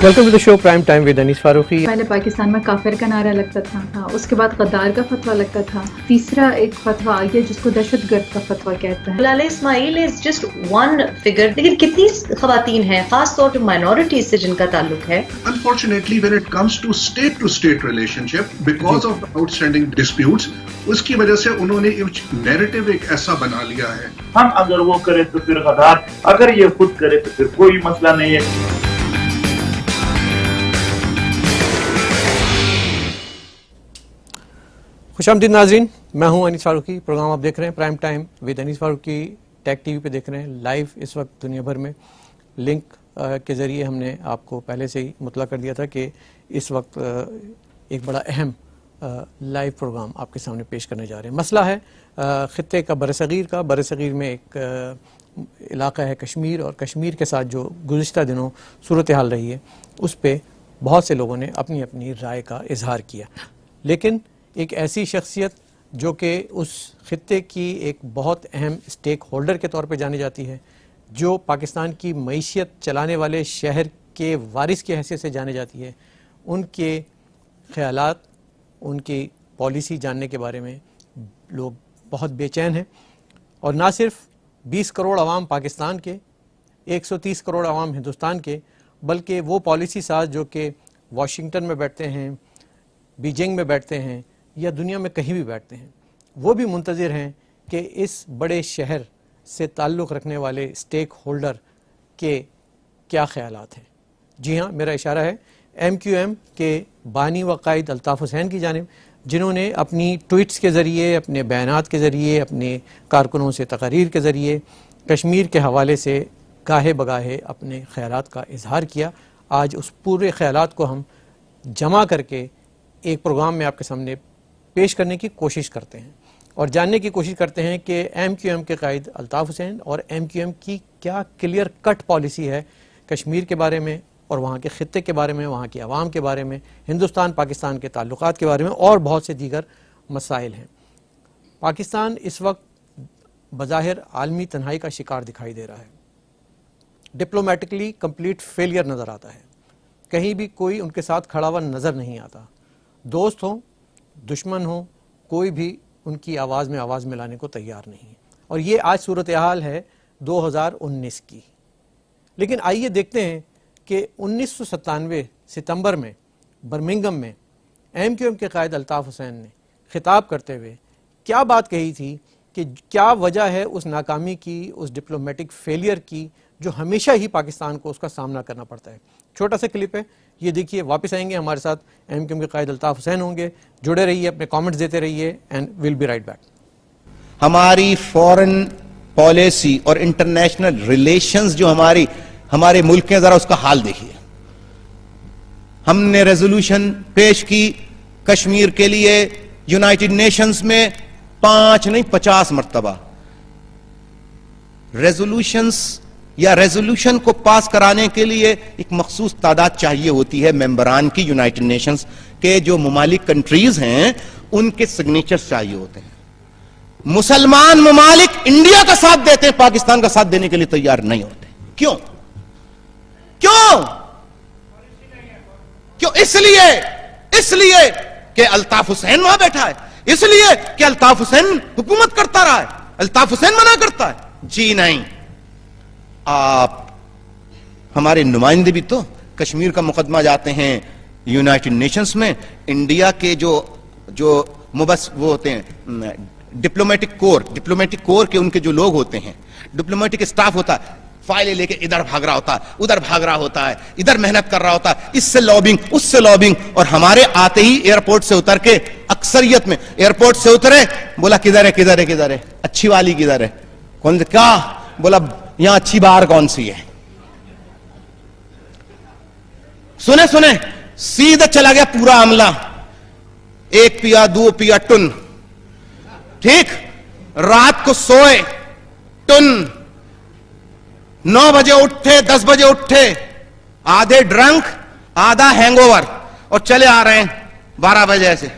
Welcome to the show prime time with انیس فاروقی. پہلے پاکستان میں کافر کا نعرہ لگتا تھا، اس کے بعد غدار کا فتویٰ لگتا تھا، تیسرا ایک فتویٰ آ گیا جس کو دہشت گرد کا فتویٰ کہتے ہیں. ملالہ اسماعیل از جسٹ ون فگر، لیکن کتنی خواتین ہیں خاص طور پہ مائنورٹیز سے جن کا تعلق ہے. Unfortunately, when it comes to state relationship, because of the outstanding disputes, اس کی وجہ سے انہوں نے ایک نیریٹو ایک ایسا بنا لیا ہے. ہم اگر وہ کرے تو پھر غدار، اگر یہ خود کرے تو پھر کوئی مسئلہ نہیں ہے. خوش آمدید ناظرین، میں ہوں انیس فاروقی. پروگرام آپ دیکھ رہے ہیں prime time with Anees Farooqui. Take TV وی پہ دیکھ رہے ہیں لائیو اس وقت دنیا بھر میں. لنک کے ذریعے ہم نے آپ کو پہلے سے ہی مطلع کر دیا تھا کہ اس وقت ایک بڑا اہم لائیو پروگرام آپ کے سامنے پیش کرنے جا رہے ہیں. مسئلہ ہے خطے کا، برصغیر کا. برصغیر میں ایک علاقہ ہے کشمیر، اور کشمیر کے ساتھ جو گزشتہ دنوں صورتحال رہی ہے اس پہ بہت سے لوگوں نے اپنی اپنی رائے کا اظہار کیا. لیکن ایک ایسی شخصیت جو کہ اس خطے کی ایک بہت اہم اسٹیک ہولڈر کے طور پہ جانی جاتی ہے، جو پاکستان کی معیشت چلانے والے شہر کے وارث کی حیثیت سے جانے جاتی ہے، ان کے خیالات، ان کی پالیسی جاننے کے بارے میں لوگ بہت بے چین ہیں. اور نہ صرف 20 کروڑ عوام پاکستان کے، 130 کروڑ عوام ہندوستان کے، بلکہ وہ پالیسی ساز جو کہ واشنگٹن میں بیٹھتے ہیں، بیجنگ میں بیٹھتے ہیں، یا دنیا میں کہیں بھی بیٹھتے ہیں، وہ بھی منتظر ہیں کہ اس بڑے شہر سے تعلق رکھنے والے اسٹیک ہولڈر کے کیا خیالات ہیں. جی ہاں، میرا اشارہ ہے ایم کیو ایم کے بانی و قائد الطاف حسین کی جانب، جنہوں نے اپنی ٹویٹس کے ذریعے، اپنے بیانات کے ذریعے، اپنے کارکنوں سے تقاریر کے ذریعے کشمیر کے حوالے سے گاہے بگاہے اپنے خیالات کا اظہار کیا. آج اس پورے خیالات کو ہم جمع کر کے ایک پروگرام میں آپ کے سامنے پیش کرنے کی کوشش کرتے ہیں، اور جاننے کی کوشش کرتے ہیں کہ ایم کیو ایم کے قائد الطاف حسین اور ایم کیو ایم کی کیا کلیئر کٹ پالیسی ہے کشمیر کے بارے میں، اور وہاں کے خطے کے بارے میں، وہاں کی عوام کے بارے میں، ہندوستان پاکستان کے تعلقات کے بارے میں، اور بہت سے دیگر مسائل ہیں. پاکستان اس وقت بظاہر عالمی تنہائی کا شکار دکھائی دے رہا ہے. ڈپلومیٹکلی کمپلیٹ فیلئر نظر آتا ہے. کہیں بھی کوئی ان کے ساتھ کھڑا ہوا نظر نہیں آتا. دوست ہوں، دشمن ہوں، کوئی بھی ان کی آواز میں آواز ملانے کو تیار نہیں ہے. اور یہ آج صورتحال ہے 2019 کی. لیکن آئیے دیکھتے ہیں کہ 1997 ستمبر میں برمنگم میں ایم کیو ایم کے قائد الطاف حسین نے خطاب کرتے ہوئے کیا بات کہی تھی، کہ کیا وجہ ہے اس ناکامی کی، اس ڈپلومیٹک فیلئر کی جو ہمیشہ ہی پاکستان کو اس کا سامنا کرنا پڑتا ہے. چھوٹا سا کلپ ہے، یہ دیکھیے. واپس آئیں گے، ہمارے ساتھ ایم کیو ایم کے قائد الطاف حسین ہوں گے. جڑے رہیے، اپنے کامنٹس دیتے رہیے، and we'll be right back. ہماری فورن پالیسی اور انٹرنیشنل ریلیشنز جو ہمارے ملک کے، ذرا اس کا حال دیکھیے. ہم نے ریزولوشن پیش کی کشمیر کے لیے یونائٹڈ نیشنز میں 5 نہیں 50 مرتبہ. ریزولوشن کو پاس کرانے کے لیے ایک مخصوص تعداد چاہیے ہوتی ہے ممبران کی. یونائٹڈ نیشنز کے جو ممالک کنٹریز ہیں ان کے سگنیچرز چاہیے ہوتے ہیں. مسلمان ممالک انڈیا کا ساتھ دیتے ہیں، پاکستان کا ساتھ دینے کے لیے تیار نہیں ہوتے. کیوں؟ اس لیے کہ الطاف حسین وہاں بیٹھا ہے، اس لیے کہ الطاف حسین حکومت کرتا رہا ہے، الطاف حسین منع کرتا ہے. جی نہیں، آپ ہمارے نمائندے بھی تو کشمیر کا مقدمہ جاتے ہیں یونائٹڈ نیشنز میں. انڈیا کے جو مبس وہ ہوتے ہیں ڈپلومیٹک کور کے ان کے جو لوگ ہوتے ہیں، ڈپلومیٹک اسٹاف ہوتا ہے، فائلیں لے کے ادھر بھاگ رہا ہوتا ہے، ادھر بھاگ رہا ہوتا ہے، ادھر محنت کر رہا ہوتا ہے، اس سے لابنگ، اس سے لابنگ. اور ہمارے آتے ہی ایئرپورٹ سے اتر کے، اکثریت میں ایئرپورٹ سے اترے، بولا کدھر ہے اچھی والی کدھر ہے، کون کیا بولا یہاں اچھی بار کون سی ہے. سنے سیدھا چلا گیا پورا عملہ. 1 پیا 2 پیا ٹن. ٹھیک، رات کو سوئے ٹن، 9 بجے اٹھے، 10 بجے اٹھے، آدھے ڈرنک آدھا ہینگ اوور، اور چلے آ رہے ہیں 12 بجے سے.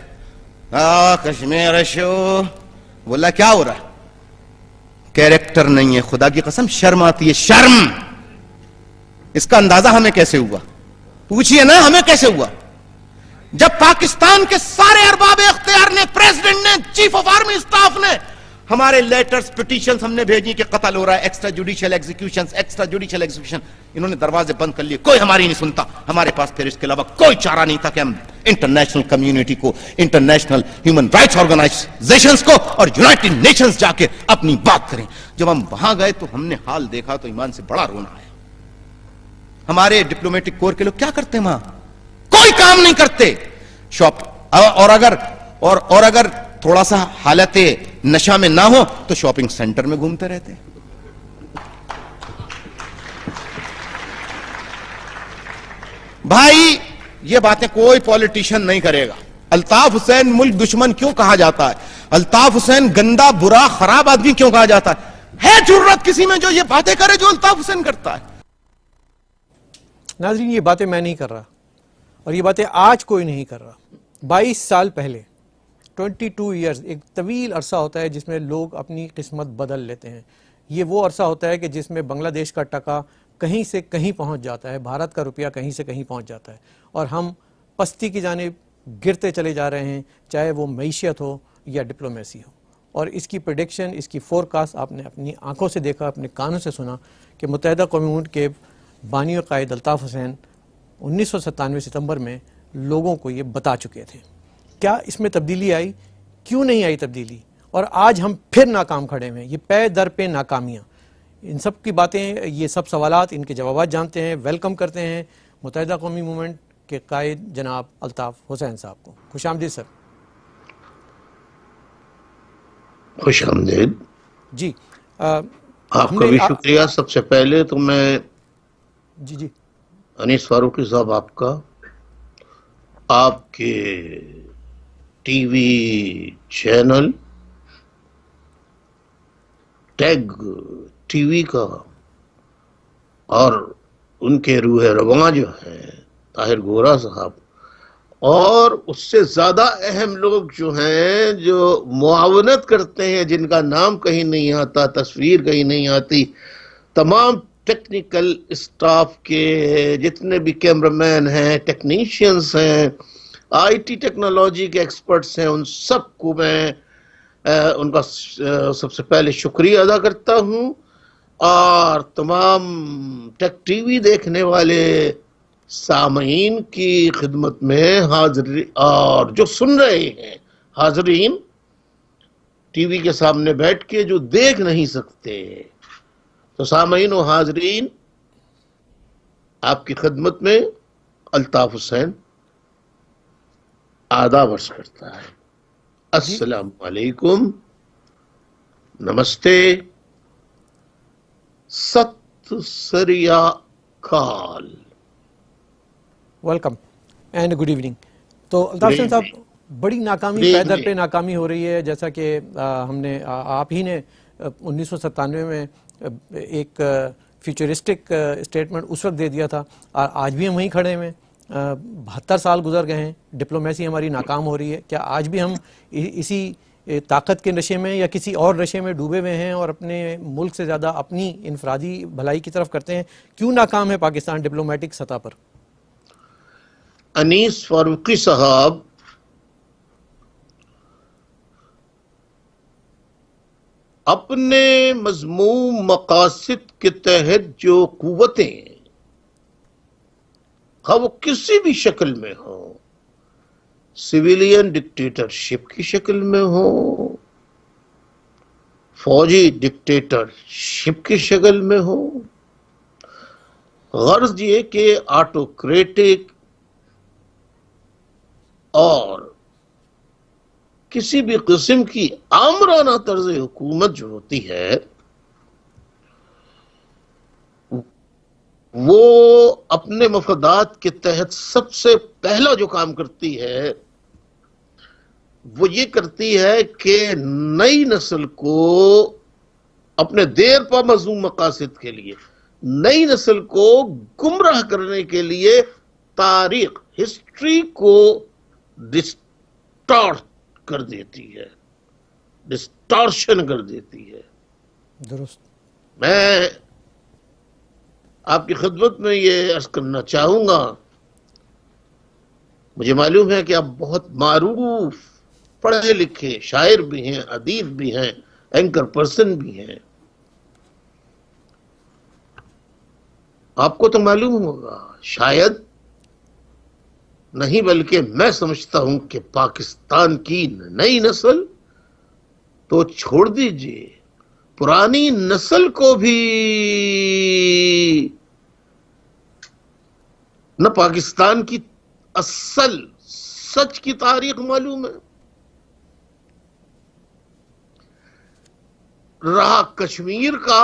کشمیر شو. بولا کیا ہو رہا ہے؟ کیریکٹر نہیں ہے، خدا کی قسم شرم آتی ہے. شرم، اس کا اندازہ ہمیں کیسے ہوا؟ پوچھئے نا ہمیں کیسے ہوا؟ جب پاکستان کے سارے ارباب اختیار نے، پریزیڈنٹ نے، چیف آف آرمی اسٹاف نے ہمارے لیٹرز، پٹیشنز ہم نے بھیجی کہ قتل ہو رہا ہے، ایکسٹرا جوڈیشل ایگزیکیوشن، انہوں نے دروازے بند کر لیے، کوئی ہماری نہیں سنتا. ہمارے پاس پھر اس کے علاوہ کوئی چارہ نہیں تھا کہ ہم انٹرنیشنل کمیونٹی کو، انٹرنیشنل ہیومن رائٹس آرگنائزیشنز کو اور یونائٹڈ نیشنز جا کے اپنی بات کریں. جب ہم وہاں گئے تو ہم نے حال دیکھا تو ایمان سے بڑا رونا آیا. ہمارے ڈپلومیٹک کور کے لوگ کیا کرتے ہیں وہاں؟ کوئی کام نہیں کرتے. اور اگر تھوڑا سا حالت نشہ میں نہ ہو تو شاپنگ سینٹر میں گھومتے رہتے. بھائی یہ باتیں کوئی پولیٹیشین نہیں کرے گا. الطاف حسین ملک دشمن کیوں کہا جاتا ہے؟ الطاف حسین گندا، برا، خراب آدمی کیوں کہا جاتا ہے ضرورت کسی میں جو یہ باتیں کرے جو الطاف حسین کرتا ہے؟ ناظرین یہ باتیں میں نہیں کر رہا، اور یہ باتیں آج کوئی نہیں کر رہا. 22 سال پہلے 22 ایئرز ایک طویل عرصہ ہوتا ہے جس میں لوگ اپنی قسمت بدل لیتے ہیں. یہ وہ عرصہ ہوتا ہے کہ جس میں بنگلہ دیش کا ٹکا کہیں سے کہیں پہنچ جاتا ہے، بھارت کا روپیہ کہیں سے کہیں پہنچ جاتا ہے، اور ہم پستی کی جانب گرتے چلے جا رہے ہیں، چاہے وہ معیشت ہو یا ڈپلومیسی ہو. اور اس کی پریڈکشن، اس کی فورکاسٹ آپ نے اپنی آنکھوں سے دیکھا، اپنے کانوں سے سنا کہ متحدہ قومی ملک کے بانی و قائد الطاف حسین 1997 ستمبر میں لوگوں کو یہ بتا چکے تھے. کیا اس میں تبدیلی آئی؟ کیوں نہیں آئی تبدیلی؟ اور آج ہم پھر ناکام کھڑے ہیں، یہ پے در پہ ناکامیاں. ان سب کی باتیں، یہ سب سوالات، ان کے جوابات جانتے ہیں. ویلکم کرتے ہیں متحدہ قومی موومنٹ کے قائد جناب الطاف حسین صاحب کو. خوش آمدید سر. خوش آمدید. جی آپ کا بھی شکریہ. سب سے پہلے تو میں جی انیس فاروقی صاحب آپ کے T V channel tag T V کا اور ان کے روح رواں جو ہیں طاہر گورا صاحب، اور اس سے زیادہ اہم لوگ جو ہیں جو معاونت کرتے ہیں، جن کا نام کہیں نہیں آتا، تصویر کہیں نہیں آتی، تمام ٹیکنیکل اسٹاف کے جتنے بھی کیمرہ مین ہیں، ٹیکنیشینز ہیں، آئی ٹی ٹیکنالوجی کے ایکسپرٹس ہیں، ان سب کو میں ان کا سب سے پہلے شکریہ ادا کرتا ہوں. اور تمام ٹیک ٹی وی دیکھنے والے سامعین کی خدمت میں حاضر، اور جو سن رہے ہیں حاضرین ٹی وی کے سامنے بیٹھ کے جو دیکھ نہیں سکتے، تو سامعین و حاضرین آپ کی خدمت میں الطاف حسین آداب عرض کرتا ہے. السلام علیکم، نمستے، ست سری اکال. Welcome and good evening. تو الطاف حسین صاحب، بڑی ناکامی، پے در پہ ناکامی ہو رہی ہے. جیسا کہ ہم نے، آپ ہی نے 1997 میں ایک فیوچرسٹک اسٹیٹمنٹ اس وقت دے دیا تھا، اور آج بھی ہم وہیں کھڑے ہیں. 72 سال گزر گئے ہیں، ڈپلومیسی ہماری ناکام ہو رہی ہے. کیا آج بھی ہم اسی طاقت کے نشے میں یا کسی اور نشے میں ڈوبے ہوئے ہیں اور اپنے ملک سے زیادہ اپنی انفرادی بھلائی کی طرف کرتے ہیں؟ کیوں ناکام ہے پاکستان ڈپلومیٹک سطح پر؟ انیس فاروقی صاحب، اپنے مذموم مقاصد کے تحت جو قوتیں، خواہ وہ کسی بھی شکل میں ہو، سویلین ڈکٹیٹرشپ کی شکل میں ہو، فوجی ڈکٹیٹرشپ کی شکل میں ہو، غرض یہ کہ آٹوکریٹک اور کسی بھی قسم کی آمرانہ طرز حکومت جو ہوتی ہے، وہ اپنے مفادات کے تحت سب سے پہلا جو کام کرتی ہے وہ یہ کرتی ہے کہ نئی نسل کو اپنے دیر پا مذموم مقاصد کے لیے، نئی نسل کو گمراہ کرنے کے لیے تاریخ، ہسٹری کو ڈسٹارٹ کر دیتی ہے، ڈسٹارشن کر دیتی ہے. درست. میں آپ کی خدمت میں یہ عرض کرنا چاہوں گا مجھے معلوم ہے کہ آپ بہت معروف پڑھے لکھے شاعر بھی ہیں، ادیب بھی ہیں، اینکر پرسن بھی ہیں. آپ کو تو معلوم ہوگا، شاید نہیں بلکہ میں سمجھتا ہوں کہ پاکستان کی نئی نسل تو چھوڑ دیجئے، پرانی نسل کو بھی نہ پاکستان کی اصل سچ کی تاریخ معلوم ہے. رہا کشمیر کا،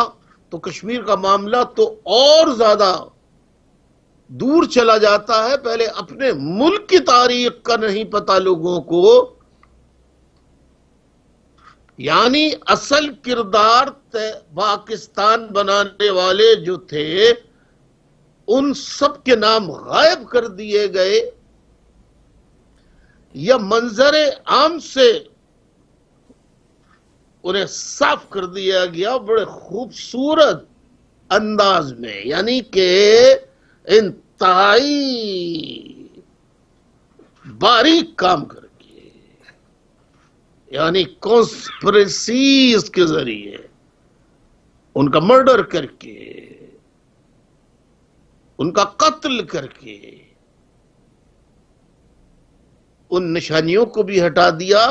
تو کشمیر کا معاملہ تو اور زیادہ دور چلا جاتا ہے. پہلے اپنے ملک کی تاریخ کا نہیں پتا لوگوں کو، یعنی اصل کردار پاکستان بنانے والے جو تھے ان سب کے نام غائب کر دیے گئے، یا منظر عام سے انہیں صاف کر دیا گیا بڑے خوبصورت انداز میں، یعنی کہ انتہائی باریک کام کر کے، یعنی کانسپریسیز کے ذریعے ان کا مرڈر کر کے، ان کا قتل کر کے، ان نشانیوں کو بھی ہٹا دیا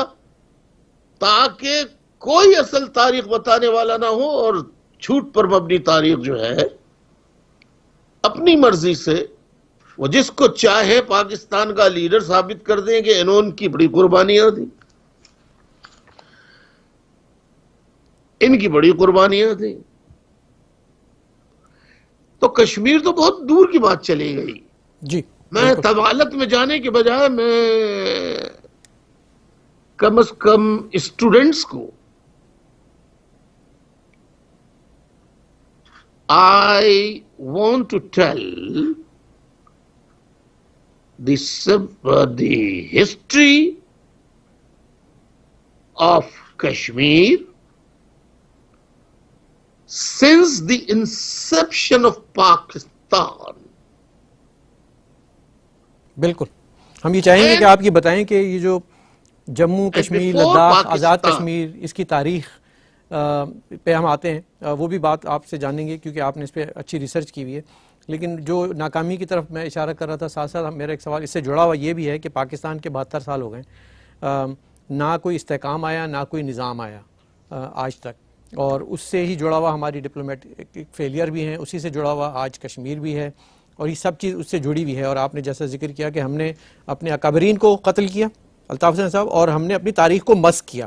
تاکہ کوئی اصل تاریخ بتانے والا نہ ہو، اور جھوٹ پر مبنی تاریخ جو ہے اپنی مرضی سے وہ جس کو چاہے پاکستان کا لیڈر ثابت کر دیں کہ انہوں کی بڑی قربانیاں تھیں، ان کی بڑی قربانیاں تھیں. تو کشمیر تو بہت دور کی بات چلی گئی. جی میں طوالت میں جانے کے بجائے میں کم از کم اسٹوڈنٹس کو I want to tell the history of Kashmir since the inception of Pakistan. بالکل، ہم یہ چاہیں گے کہ آپ یہ بتائیں کہ یہ جو جموں کشمیر، لداخ، آزاد کشمیر، اس کی تاریخ پہ ہم آتے ہیں، وہ بھی بات آپ سے جانیں گے کیونکہ آپ نے اس پہ اچھی ریسرچ کی ہوئی ہے. لیکن جو ناکامی کی طرف میں اشارہ کر رہا تھا، ساتھ ساتھ میرا ایک سوال اس سے جڑا ہوا یہ بھی ہے کہ پاکستان کے 72 سال ہو گئے، نہ کوئی استحکام آیا، نہ کوئی نظام آیا آج تک، اور اس سے ہی جڑا ہوا ہماری ڈپلومیٹک فیلئر بھی ہیں، اسی سے جڑا ہوا آج کشمیر بھی ہے، اور یہ سب چیز اس سے جڑی ہوئی ہے. اور آپ نے جیسا ذکر کیا کہ ہم نے اپنے اکابرین کو قتل کیا، الطاف حسین صاحب، اور ہم نے اپنی تاریخ کو مسخ کیا.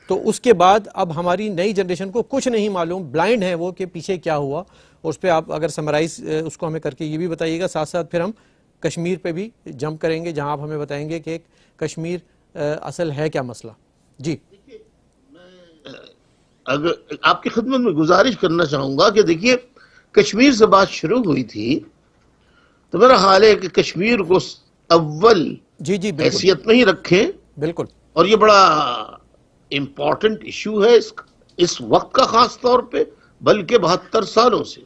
تو اس کے بعد اب ہماری نئی جنریشن کو کچھ نہیں معلوم، بلائنڈ ہیں وہ کہ پیچھے کیا ہوا. اور اس پہ آپ اگر سمرائز اس کو ہمیں کر کے یہ بھی بتائیے گا. ساتھ ساتھ پھر ہم کشمیر پہ بھی جمپ کریں گے جہاں آپ ہمیں بتائیں گے کہ کشمیر اصل ہے کیا مسئلہ. جی اگر آپ کی خدمت میں گزارش کرنا چاہوں گا کہ دیکھیے، کشمیر سے بات شروع ہوئی تھی تو میرا حال ہے کہ کشمیر کو اول جی بالکل حیثیت میں ہی رکھیں. بالکل، اور یہ بڑا امپورٹنٹ ایشو ہے اس وقت کا، خاص طور پہ، بلکہ 72 سالوں سے.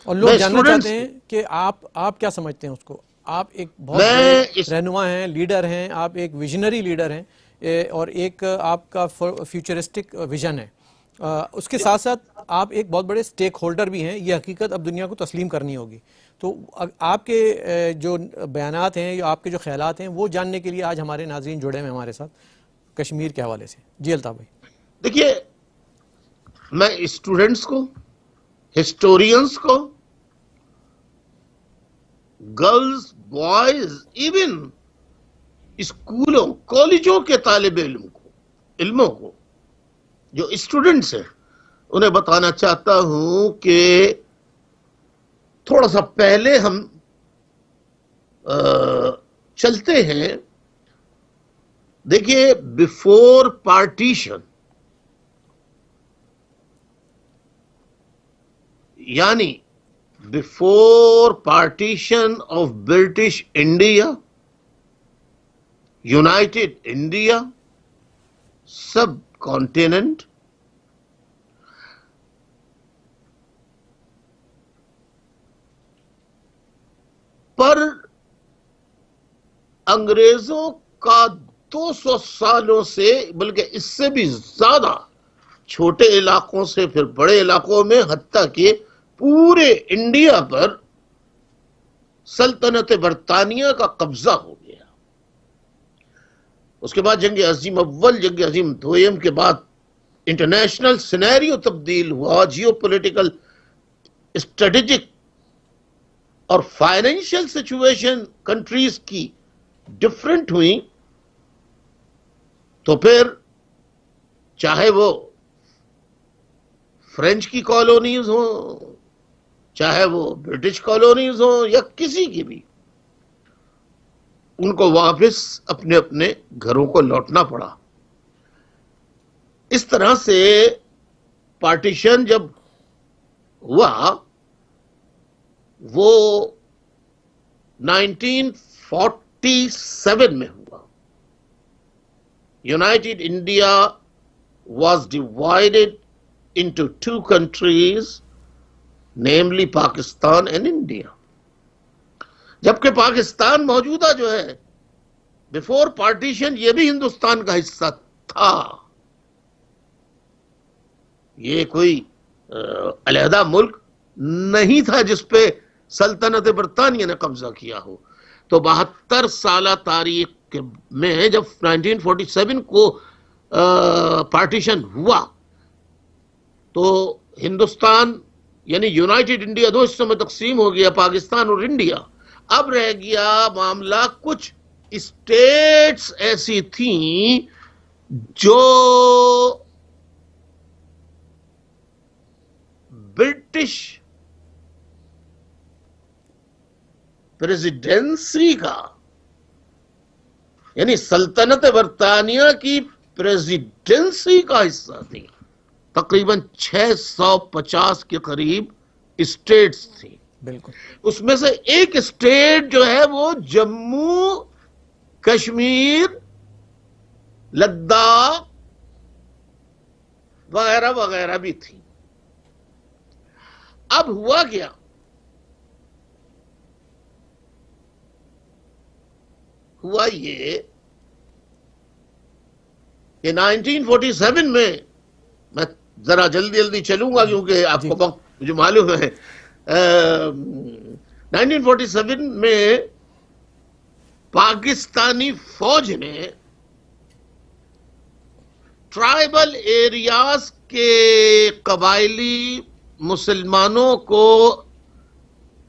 اور لوگ جاننا چاہتے ہیں کہ آپ کیا سمجھتے ہیں اس کو. آپ ایک بہت بڑے رہنما ہیں، لیڈر ہیں، آپ ایک ویژنری لیڈر ہیں، اور ایک آپ کا فیوچرسٹک ویژن ہے. اس کے ساتھ ساتھ آپ ایک بہت بڑے سٹیک ہولڈر بھی ہیں. یہ حقیقت اب دنیا کو تسلیم کرنی ہوگی. تو آپ کے جو بیانات ہیں یا آپ کے جو خیالات ہیں وہ جاننے کے لیے آج ہمارے ناظرین جڑے ہیں ہمارے ساتھ کشمیر کے حوالے سے. جی الطاف بھائی. دیکھیے، میں اسٹوڈنٹس کو، ہسٹورینس کو، گرلز، بوائز، ایون اسکولوں، کالجوں کے طالب علموں کو جو اسٹوڈنٹس ہیں انہیں بتانا چاہتا ہوں کہ تھوڑا سا پہلے ہم چلتے ہیں. دیکھیے، بیفور پارٹیشن، یعنی before partition of British India, united India, subcontinent, پر انگریزوں کا 200 سالوں سے بلکہ اس سے بھی زیادہ چھوٹے علاقوں سے پھر بڑے علاقوں میں حتیٰ کہ پورے انڈیا پر سلطنت برطانیہ کا قبضہ ہو گیا. اس کے بعد جنگ عظیم اول، جنگ عظیم دوئم کے بعد انٹرنیشنل سینیریو تبدیل ہوا، جیو پولیٹیکل، اسٹریٹجک اور فائنینشیل سچویشن کنٹریز کی ڈفرنٹ ہوئی. تو پھر چاہے وہ فرینچ کی کالونیز ہوں، چاہے وہ برٹش کالونیز ہوں یا کسی کی بھی، ان کو واپس اپنے اپنے گھروں کو لوٹنا پڑا. اس طرح سے پارٹیشن جب ہوا وہ 1947 میں ہوا. United India was divided into two countries, namely Pakistan and India. جبکہ پاکستان موجودہ جو ہے بیفور پارٹیشن یہ بھی ہندوستان کا حصہ تھا. یہ کوئی علیحدہ ملک نہیں تھا جس پہ سلطنت برطانیہ نے قبضہ کیا ہو. تو 72 سالہ تاریخ میں جب 1947 کو پارٹیشن ہوا تو ہندوستان یعنی یونائٹڈ انڈیا 2 حصوں میں تقسیم ہو گیا، پاکستان اور انڈیا. اب رہ گیا معاملہ کچھ اسٹیٹس ایسی تھیں جو برٹش پریزیڈنسی کا یعنی سلطنت برطانیہ کی پریزیڈنسی کا حصہ تھی. تقریباً 650 کے قریب اسٹیٹس تھی. بالکل. اس میں سے ایک اسٹیٹ جو ہے وہ جموں کشمیر لداخ وغیرہ وغیرہ بھی تھی. اب ہوا کیا، ہوا یہ کہ 1947 میں ذرا جلدی چلوں گا کیونکہ آپ کو وقت مجھے معلوم ہے. 1947 میں پاکستانی فوج نے ٹرائبل ایریاز کے قبائلی مسلمانوں کو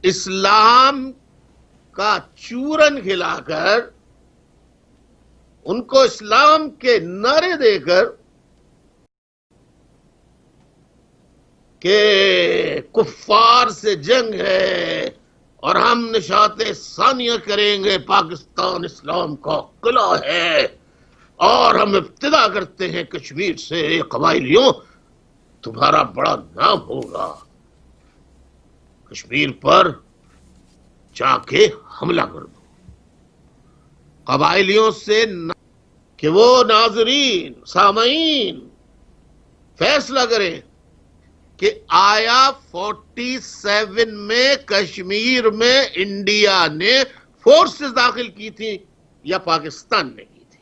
اسلام کا چورن کھلا کر ان کو اسلام کے نعرے دے کر کہ کفار سے جنگ ہے اور ہم نشاط ثانیہ کریں گے، پاکستان اسلام کا قلعہ ہے اور ہم ابتدا کرتے ہیں کشمیر سے، قبائلیوں تمہارا بڑا نام ہوگا، کشمیر پر جا کے حملہ کر دو. قبائلیوں سے کہ وہ ناظرین سامعین فیصلہ کریں کہ آیا 47 میں کشمیر میں انڈیا نے فورسز داخل کی تھی یا پاکستان نے کی تھی.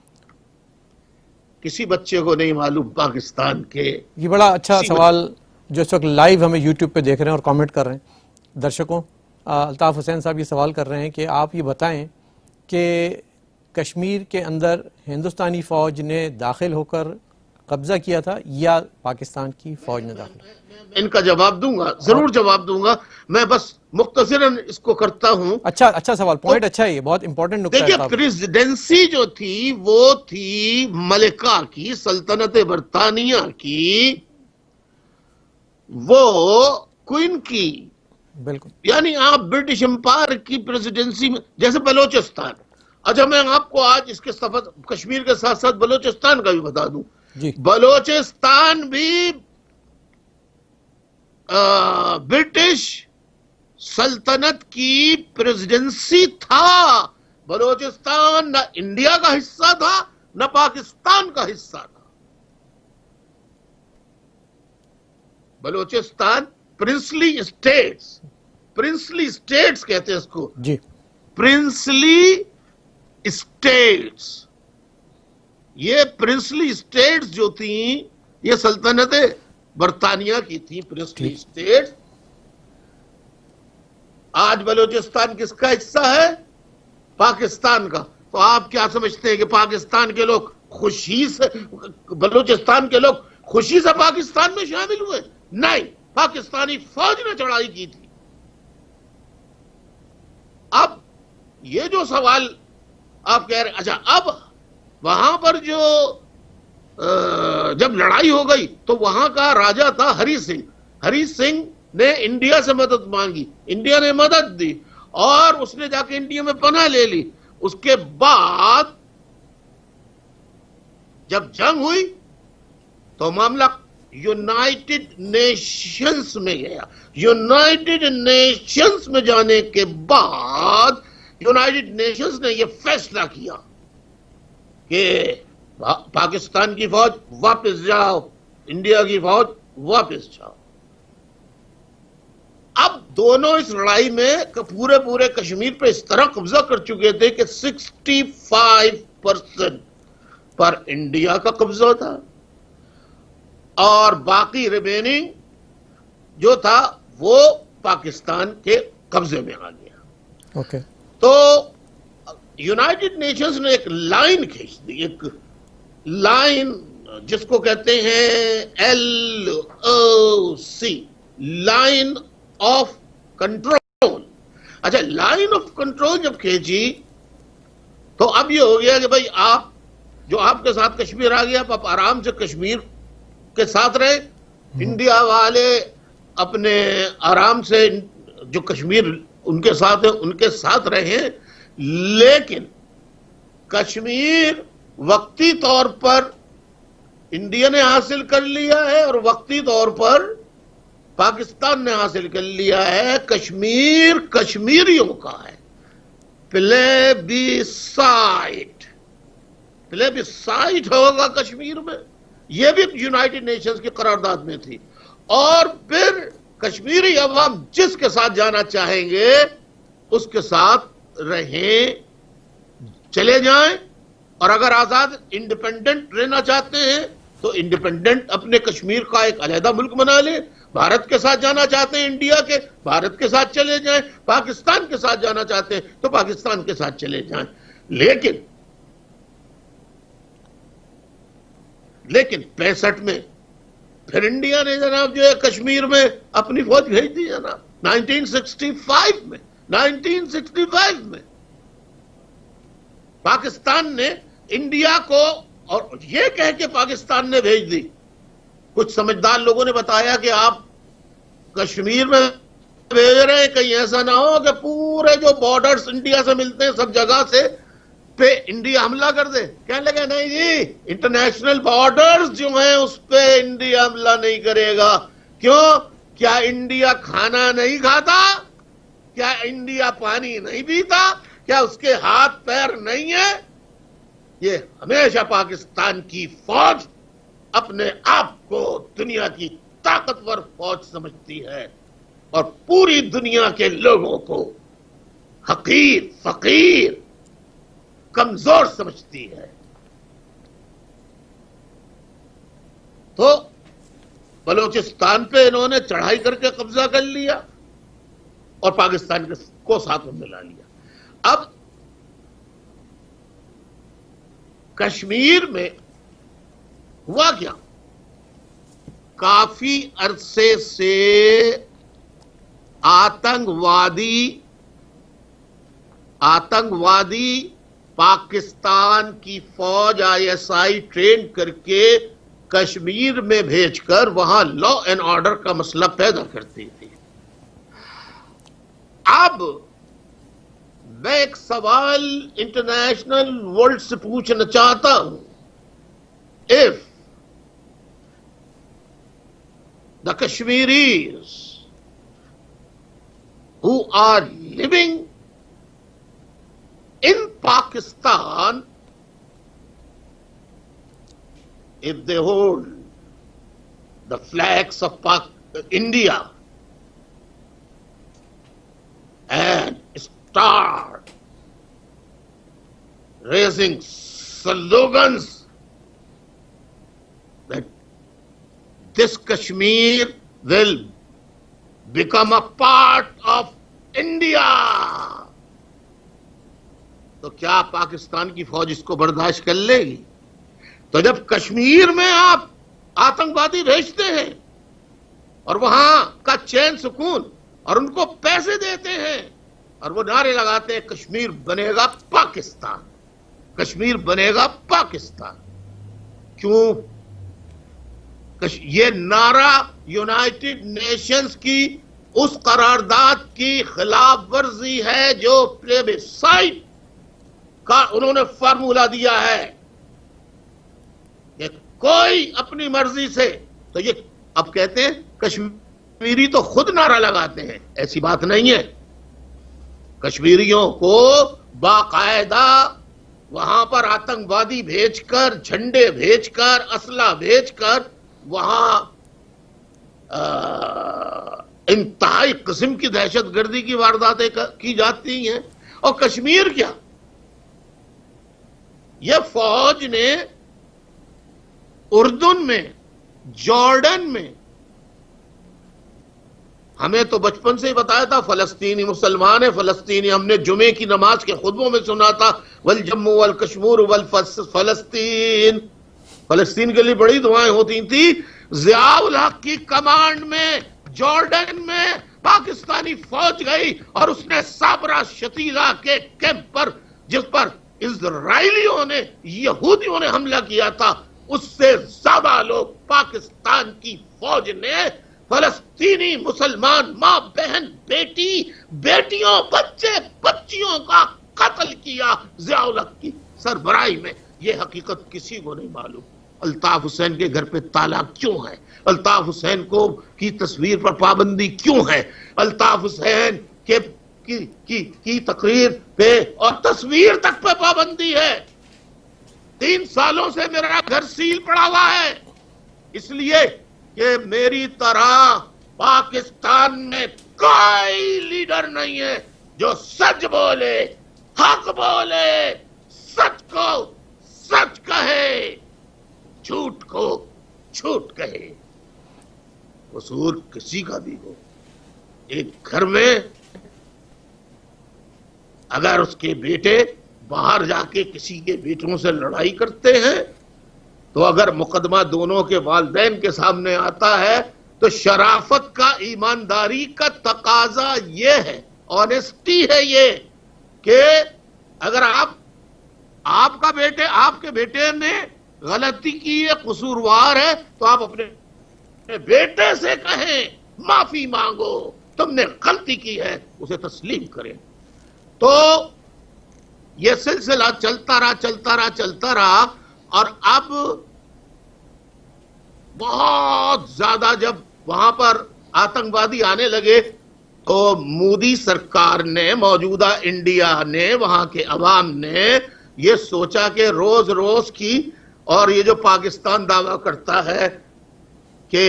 کسی بچے کو نہیں معلوم پاکستان کے. یہ بڑا اچھا سوال جو اس وقت لائیو ہمیں یوٹیوب پہ دیکھ رہے ہیں اور کامنٹ کر رہے ہیں درشکوں. الطاف حسین صاحب یہ سوال کر رہے ہیں کہ آپ یہ بتائیں کہ کشمیر کے اندر ہندوستانی فوج نے داخل ہو کر قبضہ کیا تھا یا پاکستان کی فوج نے داخل؟ ان کا جواب دوں گا، ضرور جواب دوں گا. میں بس مختصراً اس کو کرتا ہوں. اچھا سوال، پوائنٹ اچھا ہے، یہ بہت امپورٹنٹ نکتہ ہے. دیکھیے پریزیڈنسی جو تھی وہ تھی ملکہ کی، سلطنت برطانیہ کی، وہ کوئن کی. بالکل. یعنی آپ برٹش امپائر کی پریزیڈنسی میں، جیسے بلوچستان. اچھا میں آپ کو آج اس کے ساتھ کشمیر کے ساتھ ساتھ بلوچستان کا بھی بتا دوں. بلوچستان بھی برٹش سلطنت کی پریزیڈنسی تھا. بلوچستان نہ انڈیا کا حصہ تھا نہ پاکستان کا حصہ تھا. بلوچستان پرنسلی اسٹیٹس کہتے ہیں اس کو. جی. پرنسلی اسٹیٹس، یہ پرنسلی اسٹیٹس جو تھیں یہ سلطنت برطانیہ کی تھیں، پرنسلی اسٹیٹس. آج بلوچستان کس کا حصہ ہے؟ پاکستان کا. تو آپ کیا سمجھتے ہیں کہ پاکستان کے لوگ خوشی سے، بلوچستان کے لوگ خوشی سے پاکستان میں شامل ہوئے؟ نہیں، پاکستانی فوج نے چڑھائی کی تھی. اب یہ جو سوال آپ کہہ رہے ہیں، اچھا اب وہاں پر جو جب لڑائی ہو گئی تو وہاں کا راجا تھا ہری سنگھ. ہری سنگھ نے انڈیا سے مدد مانگی، انڈیا نے مدد دی اور اس نے جا کے انڈیا میں پناہ لے لی. اس کے بعد جب جنگ ہوئی تو معاملہ یونائٹڈ نیشنز میں گیا. یونائٹڈ نیشنز میں جانے کے بعد یونائٹڈ نیشنز نے یہ فیصلہ کیا کہ پاکستان کی فوج واپس جاؤ، انڈیا کی فوج واپس جاؤ. اب دونوں اس لڑائی میں پورے کشمیر پہ اس طرح قبضہ کر چکے تھے کہ 65% پر انڈیا کا قبضہ تھا اور باقی ریمیننگ جو تھا وہ پاکستان کے قبضے میں آ گیا. اوکے. تو یونائٹڈ نیشنز نے ایک لائن کھینچ دی، ایک لائن جس کو کہتے ہیں LOC، لائن آف کنٹرول. اچھا، لائن آف کنٹرول جب کھینچی تو اب یہ ہو گیا کہ بھائی آپ جو آپ کے ساتھ کشمیر آ گیا، آپ آرام سے کشمیر کے ساتھ رہے. انڈیا والے اپنے آرام سے جو کشمیر ان کے ساتھ ہیں ان کے ساتھ رہے، لیکن کشمیر وقتی طور پر انڈیا نے حاصل کر لیا ہے اور وقتی طور پر پاکستان نے حاصل کر لیا ہے. کشمیر کشمیریوں کا ہے. پلیبیسائٹ ہوگا کشمیر میں، یہ بھی یونائٹڈ نیشنز کی قرارداد میں تھی. اور پھر کشمیری عوام جس کے ساتھ جانا چاہیں گے اس کے ساتھ رہیں، چلے جائیں. اور اگر آزاد انڈیپینڈنٹ رہنا چاہتے ہیں تو انڈیپینڈنٹ اپنے کشمیر کا ایک علیحدہ ملک بنا لیں. بھارت کے ساتھ جانا چاہتے ہیں انڈیا کے، بھارت کے ساتھ چلے جائیں. پاکستان کے ساتھ جانا چاہتے ہیں تو پاکستان کے ساتھ چلے جائیں. لیکن 65 میں پھر انڈیا نے جناب جو ہے کشمیر میں اپنی فوج بھیج دی جناب. 1965 میں پاکستان نے انڈیا کو، اور یہ کہہ کے پاکستان نے بھیج دی. کچھ سمجھدار لوگوں نے بتایا کہ آپ کشمیر میں بھیج رہے ہیں کہیں ایسا نہ ہو کہ پورے جو بارڈرز انڈیا سے ملتے ہیں سب جگہ سے پہ انڈیا حملہ کر دے. کہنے لگے نہیں جی، انٹرنیشنل بارڈرز جو ہیں اس پہ انڈیا حملہ نہیں کرے گا. کیوں؟ کیا انڈیا کھانا نہیں کھاتا؟ کیا انڈیا پانی نہیں پیتا؟ کیا اس کے ہاتھ پیر نہیں ہیں؟ یہ ہمیشہ پاکستان کی فوج اپنے آپ کو دنیا کی طاقتور فوج سمجھتی ہے اور پوری دنیا کے لوگوں کو حقیر، فقیر، کمزور سمجھتی ہے. تو بلوچستان پہ انہوں نے چڑھائی کر کے قبضہ کر لیا اور پاکستان کو ساتھ میں ملا لیا. اب کشمیر میں ہوا کیا؟ کافی عرصے سے آتنکوادی پاکستان کی فوج ISI ٹرین کر کے کشمیر میں بھیج کر وہاں لا اینڈ آرڈر کا مسئلہ پیدا کرتی تھی. اب میں ایک سوال انٹرنیشنل ورلڈ سے پوچھنا چاہتا ہوں. If the Kashmiris who are living in Pakistan, if they hold the flags of India and start raising slogans that this Kashmir will become a part of India. تو کیا پاکستان کی فوج اس کو برداشت کر لے گی؟ تو جب کشمیر میں آپ آتنکوادی بھیجتے ہیں اور وہاں کا چین سکون اور ان کو پیسے دیتے ہیں اور وہ نعرے لگاتے ہیں کشمیر بنے گا پاکستان، کشمیر بنے گا پاکستان، کیوں؟ یہ نعرہ یونائٹڈ نیشنز کی اس قرارداد کی خلاف ورزی ہے جو پلیبسائٹ کا انہوں نے فارمولا دیا ہے کہ کوئی اپنی مرضی سے، تو یہ اب کہتے ہیں کشمیری تو خود نعرہ لگاتے ہیں، ایسی بات نہیں ہے. کشمیریوں کو باقاعدہ وہاں پر آتنکوادی بھیج کر، جھنڈے بھیج کر، اسلحہ بھیج کر وہاں انتہائی قسم کی دہشت گردی کی وارداتیں کی جاتی ہیں. اور کشمیر کیا، یہ فوج نے اردن میں، جارڈن میں، ہمیں تو بچپن سے ہی بتایا تھا فلسطینی مسلمان ہے، فلسطینی، ہم نے جمعے کی نماز کے خطبوں میں سنا تھا والجموں والکشمیر والفلسطین، فلسطین کے لیے بڑی دعائیں ہوتی تھیں. ضیاء الحق کی کمانڈ میں جارڈن میں پاکستانی فوج گئی اور اس نے صابرہ شتیلا کے کیمپ پر، جس پر اسرائیلیوں نے، یہودیوں نے حملہ کیا تھا، اس سے زیادہ لوگ پاکستان کی فوج نے فلسطینی مسلمان ماں بہن بیٹی بیٹیوں بچے بچیوں کا قتل کیا ضیاء الحق کی سربراہی میں. یہ حقیقت کسی کو نہیں معلوم. الطاف حسین کے گھر پہ تالا کیوں ہے؟ الطاف حسین کو کی تصویر پر پابندی کیوں ہے؟ الطاف حسین کے کی تقریر پہ اور تصویر تک پہ پابندی ہے. 3 سالوں سے میرا گھر سیل پڑا ہوا ہے، اس لیے کہ میری طرح پاکستان میں کوئی لیڈر نہیں ہے جو سچ بولے، حق بولے، سچ کو سچ کہے، جھوٹ کو جھوٹ کہے. قصور کسی کا بھی ہو، ایک گھر میں اگر اس کے بیٹے باہر جا کے کسی کے بیٹوں سے لڑائی کرتے ہیں تو اگر مقدمہ دونوں کے والدین کے سامنے آتا ہے تو شرافت کا، ایمانداری کا تقاضا یہ ہے، آنیسٹی ہے یہ، کہ اگر آپ کا بیٹے، آپ کے بیٹے نے غلطی کی ہے، قصوروار ہے، تو آپ اپنے بیٹے سے کہیں معافی مانگو، تم نے غلطی کی ہے، اسے تسلیم کریں. تو یہ سلسلہ چلتا رہا اور اب بہت زیادہ جب وہاں پر آتنکوادی آنے لگے تو مودی سرکار نے، موجودہ انڈیا نے، وہاں کے عوام نے یہ سوچا کہ روز روز کی، اور یہ جو پاکستان دعویٰ کرتا ہے کہ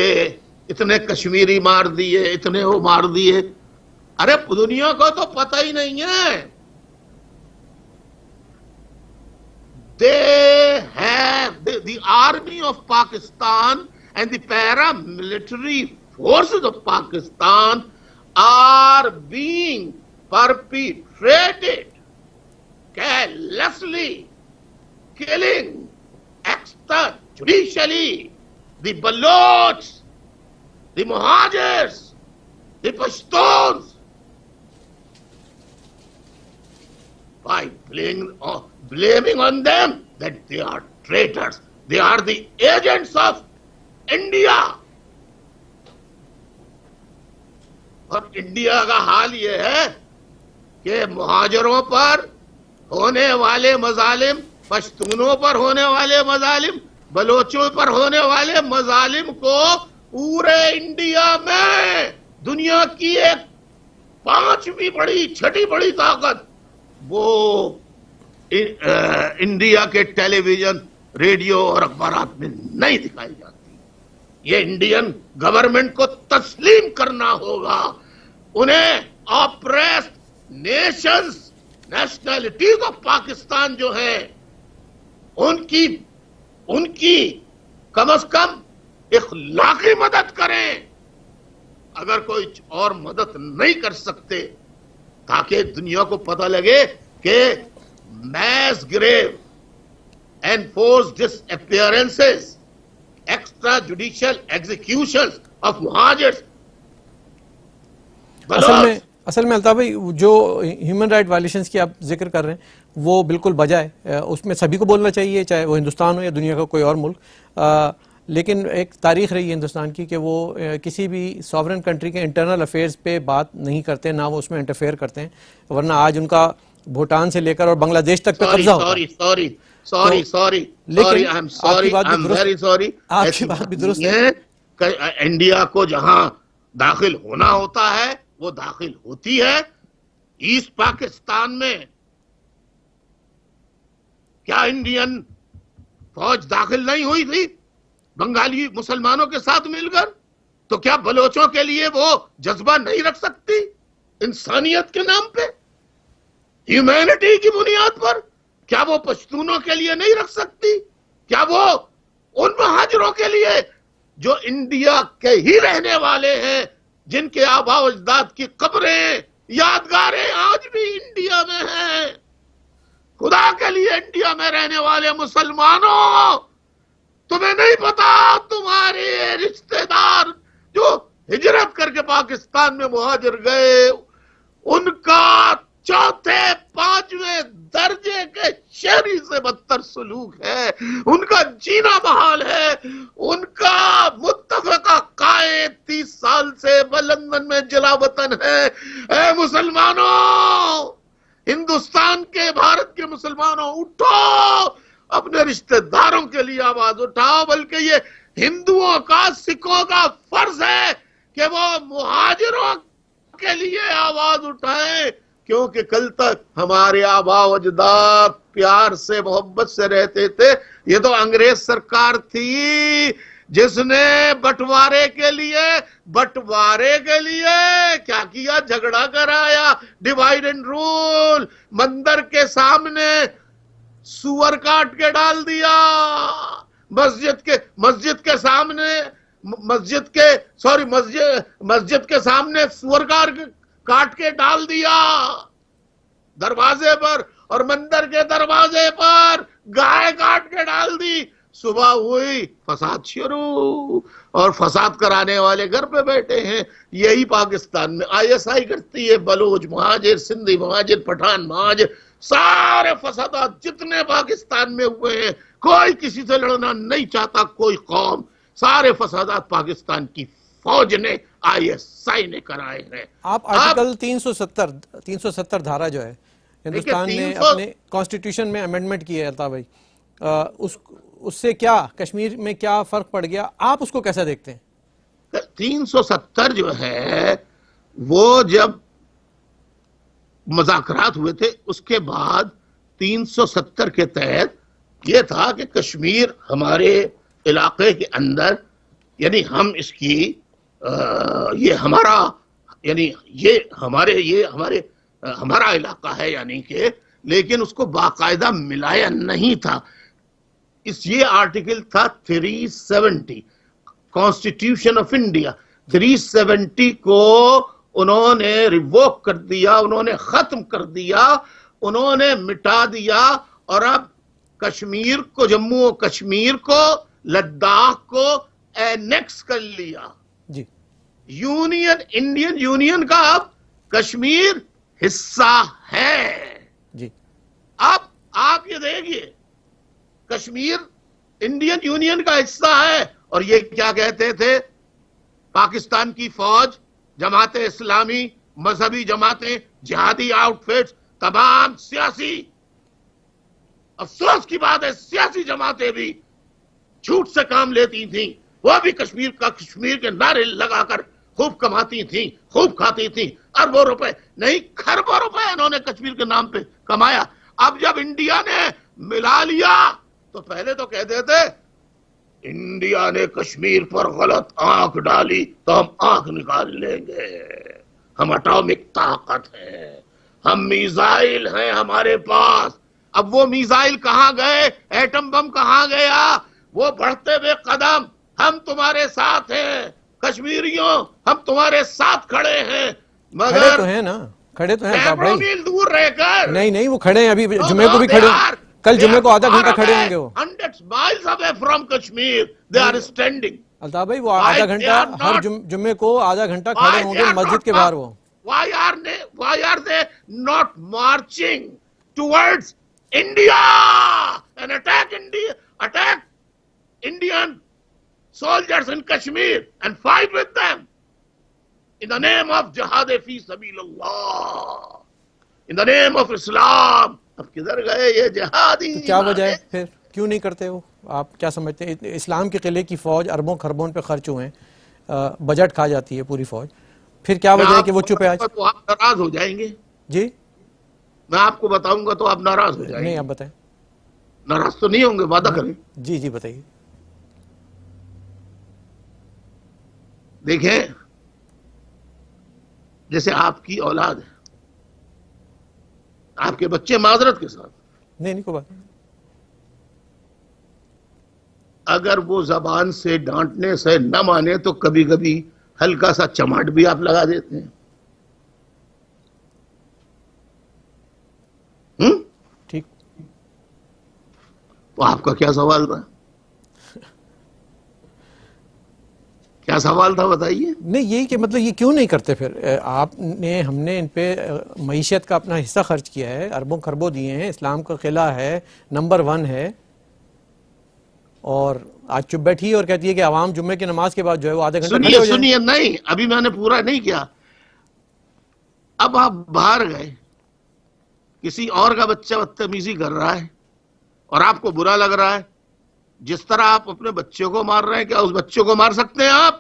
اتنے کشمیری مار دیے، اتنے وہ مار دیے، ارے دنیا کو تو پتہ ہی نہیں ہے. They have the army of Pakistan and the paramilitary forces of Pakistan are being perpetrated carelessly, killing extrajudicially the Balochs, the Muhajirs, the Pashtuns, by blaming on them that they are traitors. They are the agents of India. اور India کا حال یہ ہے کہ مہاجروں پر ہونے والے مظالم، پشتونوں پر ہونے والے مظالم، بلوچوں پر ہونے والے مظالم کو پورے انڈیا میں دنیا کی ایک 5ویں بڑی، 6ٹھی بڑی طاقت وہ انڈیا کے ٹیلی ویژن، ریڈیو اور اخبارات میں نہیں دکھائی جاتی. یہ انڈین گورنمنٹ کو تسلیم کرنا ہوگا. انہیں آپریسڈ نیشنلٹیز آف پاکستان جو ہے ان کی کم از کم اخلاقی مدد کریں. اگر کوئی اور مدد نہیں کر سکتے تاکہ دنیا کو پتہ لگے کہ mass گریو enforced disappearances, extrajudicial executions of muhajirs. اصل میں الطاف بھائی جو ہیومن رائٹ وائلیشنز کی آپ ذکر کر رہے ہیں وہ بالکل بجائے اس میں سبھی کو بولنا چاہیے, چاہے وہ ہندوستان ہو یا دنیا کا کوئی اور ملک. لیکن ایک تاریخ رہی ہے ہندوستان کی کہ وہ کسی بھی ساورن کنٹری کے انٹرنل افیئرز پہ بات نہیں کرتے, نہ وہ اس میں انٹرفیئر کرتے ہیں, ورنہ آج ان کا بھوٹان سے لے کر اور بنگلہ دیش تک پہ قبضہ ہوتا ہے. آپ کی بات بھی درست ہے. انڈیا کو جہاں داخل ہونا ہوتا ہے وہ داخل ہوتی ہے. ایسٹ پاکستان میں کیا انڈین فوج داخل نہیں ہوئی تھی بنگالی مسلمانوں کے ساتھ مل کر؟ تو کیا بلوچوں کے لیے وہ جذبہ نہیں رکھ سکتی انسانیت کے نام پہ, ہیومینٹی کی بنیاد پر؟ کیا وہ پشتونوں کے لیے نہیں رکھ سکتی؟ کیا وہ ان مہاجروں کے لیے جو انڈیا کے ہی رہنے والے ہیں, جن کے آباء و اجداد کی قبریں یادگاریں آج بھی انڈیا میں ہیں؟ خدا کے لیے انڈیا میں رہنے والے مسلمانوں, تمہیں نہیں پتا تمہارے رشتہ دار جو ہجرت کر کے پاکستان میں مہاجر گئے ان کا چوتھے پانچویں درجے کے شہری سے بدتر سلوک ہے, ان کا جینا محال ہے, ان کا متفقہ قائد 30 سال سے لندن میں جلا وطن ہے. اے مسلمانوں, ہندوستان کے, بھارت کے مسلمانوں, اٹھو, اپنے رشتہ داروں کے لیے آواز اٹھاؤ. بلکہ یہ ہندوؤں کا, سکھوں کا فرض ہے کہ وہ مہاجروں کے لیے آواز اٹھائیں, کیونکہ کل تک ہمارے آباء و اجداد پیار سے محبت سے رہتے تھے. یہ تو انگریز سرکار تھی جس نے بٹوارے کے لیے کیا کیا, جھگڑا کرایا, ڈیوائڈ اینڈ رول. مندر کے سامنے سور کاٹ کے ڈال دیا, مسجد کے سامنے سور کاٹ کے ڈال دیا دروازے پر, اور مندر کے دروازے پر گائے کاٹ کے ڈال دی. صبح ہوئی فساد شروع, اور فساد کرانے والے گھر پہ بیٹھے ہیں. یہی پاکستان میں ISI کرتی ہے, بلوچ مہاجر, سندھی مہاجر, پٹھان مہاجر, سارے فسادات جتنے پاکستان میں ہوئے ہیں, کوئی کسی سے لڑنا نہیں چاہتا, کوئی قوم. سارے فسادات پاکستان کی فوج نے, ISI نے کرائے ہیں. آپ آرٹیکل 370 دھارا جو ہے ہندوستان نے اپنے کانسٹیٹیوشن میں امینڈمنٹ کی ہے الطاف بھائی, اس سے کیا کشمیر میں کیا فرق پڑ گیا, آپ اس کو کیسا دیکھتے ہیں؟ 370 جو ہے وہ جب مذاکرات ہوئے تھے اس کے بعد 370 کے تحت یہ تھا کہ کشمیر ہمارے علاقے کے اندر, یعنی ہم اس کی یہ ہمارا, یعنی یہ ہمارا علاقہ ہے, یعنی کہ, لیکن اس کو باقاعدہ ملایا نہیں تھا. یہ آرٹیکل تھا 370 کانسٹیٹیوشن آف انڈیا. 370 کو انہوں نے ریووک کر دیا, انہوں نے ختم کر دیا, انہوں نے مٹا دیا, اور اب کشمیر کو, جموں و کشمیر کو, لداخ کو اینیکس کر لیا. جی, یونین, انڈین یونین کا اب کشمیر حصہ ہے. جی, اب آپ یہ دیکھیے, کشمیر انڈین یونین کا حصہ ہے, اور یہ کیا کہتے تھے, پاکستان کی فوج, جماعت اسلامی, مذہبی جماعتیں, جہادی آؤٹ فٹس, تمام سیاسی, افسوس کی بات ہے سیاسی جماعتیں بھی جھوٹ سے کام لیتی تھیں. وہ بھی کشمیر کے نعرے لگا کر خوب کماتی تھیں, خوب کھاتی تھیں. اربوں روپے نہیں, کھربوں روپے انہوں نے کشمیر کے نام پہ کمایا. اب جب انڈیا نے ملا لیا تو پہلے تو کہتے تھے انڈیا نے کشمیر پر غلط آنکھ ڈالی تو ہم آنکھ نکال لیں گے, ہم اٹامک طاقت ہے, ہم میزائل ہیں ہمارے پاس. اب وہ میزائل کہاں گئے؟ ایٹم بم کہاں گیا؟ وہ بڑھتے ہوئے قدم. ہم تمہارے ساتھ ہیں کشمیریوں، ہم تمہارے ساتھ کھڑے ہیں. کھڑے مگر تو ہیں نا، کھڑے تو ہیں الطاف سینکڑوں بھائی. میل دور رہ کر نہیں وہ کھڑے ہیں، ابھی جمعے کو بھی کھڑے ہیں. کل جمعے کو آدھا گھنٹہ کھڑے ہوں گے وہ. Hundreds miles away from Kashmir, they are standing. Altaf بھائی وہ آدھا گھنٹہ ہر جمعے کو آدھا گھنٹہ کھڑے ہوں گے مسجد کے باہر. وہ Why are they not marching towards India and attack Indian soldiers in Kashmir and fight with them in the name of jihad fi sabilillah, in the name of Islam. اب کدھر گئے یہ جہادی؟ کیا وجہ ہے پھر کیوں نہیں کرتے وہ؟ آپ کیا سمجھتے ہیں؟ اسلام کے قلعے کی فوج اربوں خربوں پہ خرچ ہوئے ہیں، بجٹ کھا جاتی ہے پوری فوج، پھر کیا وجہ ہے کہ وہ چپ ہے آج؟ تو آپ ناراض ہو جائیں گے. جی میں آپ کو بتاؤں گا تو آپ ناراض ہو جائیں نہیں، گے. آپ بتائیں. ناراض تو نہیں ہوں گے، وعدہ کریں. جی بتائیے. دیکھیں، جیسے آپ کی اولاد ہے، آپ کے بچے معذرت کے ساتھ، نہیں کوئی بات نہیں. اگر وہ زبان سے ڈانٹنے سے نہ مانے تو کبھی کبھی ہلکا سا چماٹ بھی آپ لگا دیتے ہیں. ٹھیک. تو آپ کا کیا سوال تھا؟ کیا سوال تھا بتائیے. نہیں یہی کہ مطلب یہ کیوں نہیں کرتے پھر؟ ہم نے ان پہ معیشت کا اپنا حصہ خرچ کیا ہے، اربوں خربوں دیے ہیں، اسلام کا قلعہ ہے، نمبر 1 ہے، اور آج چپ بیٹھی ہے اور کہتی ہے کہ عوام جمعے کی نماز کے بعد جو ہے وہ آدھے گھنٹے کھڑے ہو جائیں. سنیے نہیں، ابھی میں نے پورا نہیں کیا. اب آپ باہر گئے، کسی اور کا بچہ بدتمیزی کر رہا ہے اور آپ کو برا لگ رہا ہے. جس طرح آپ اپنے بچے کو مار رہے ہیں، کیا اس بچے کو مار سکتے ہیں آپ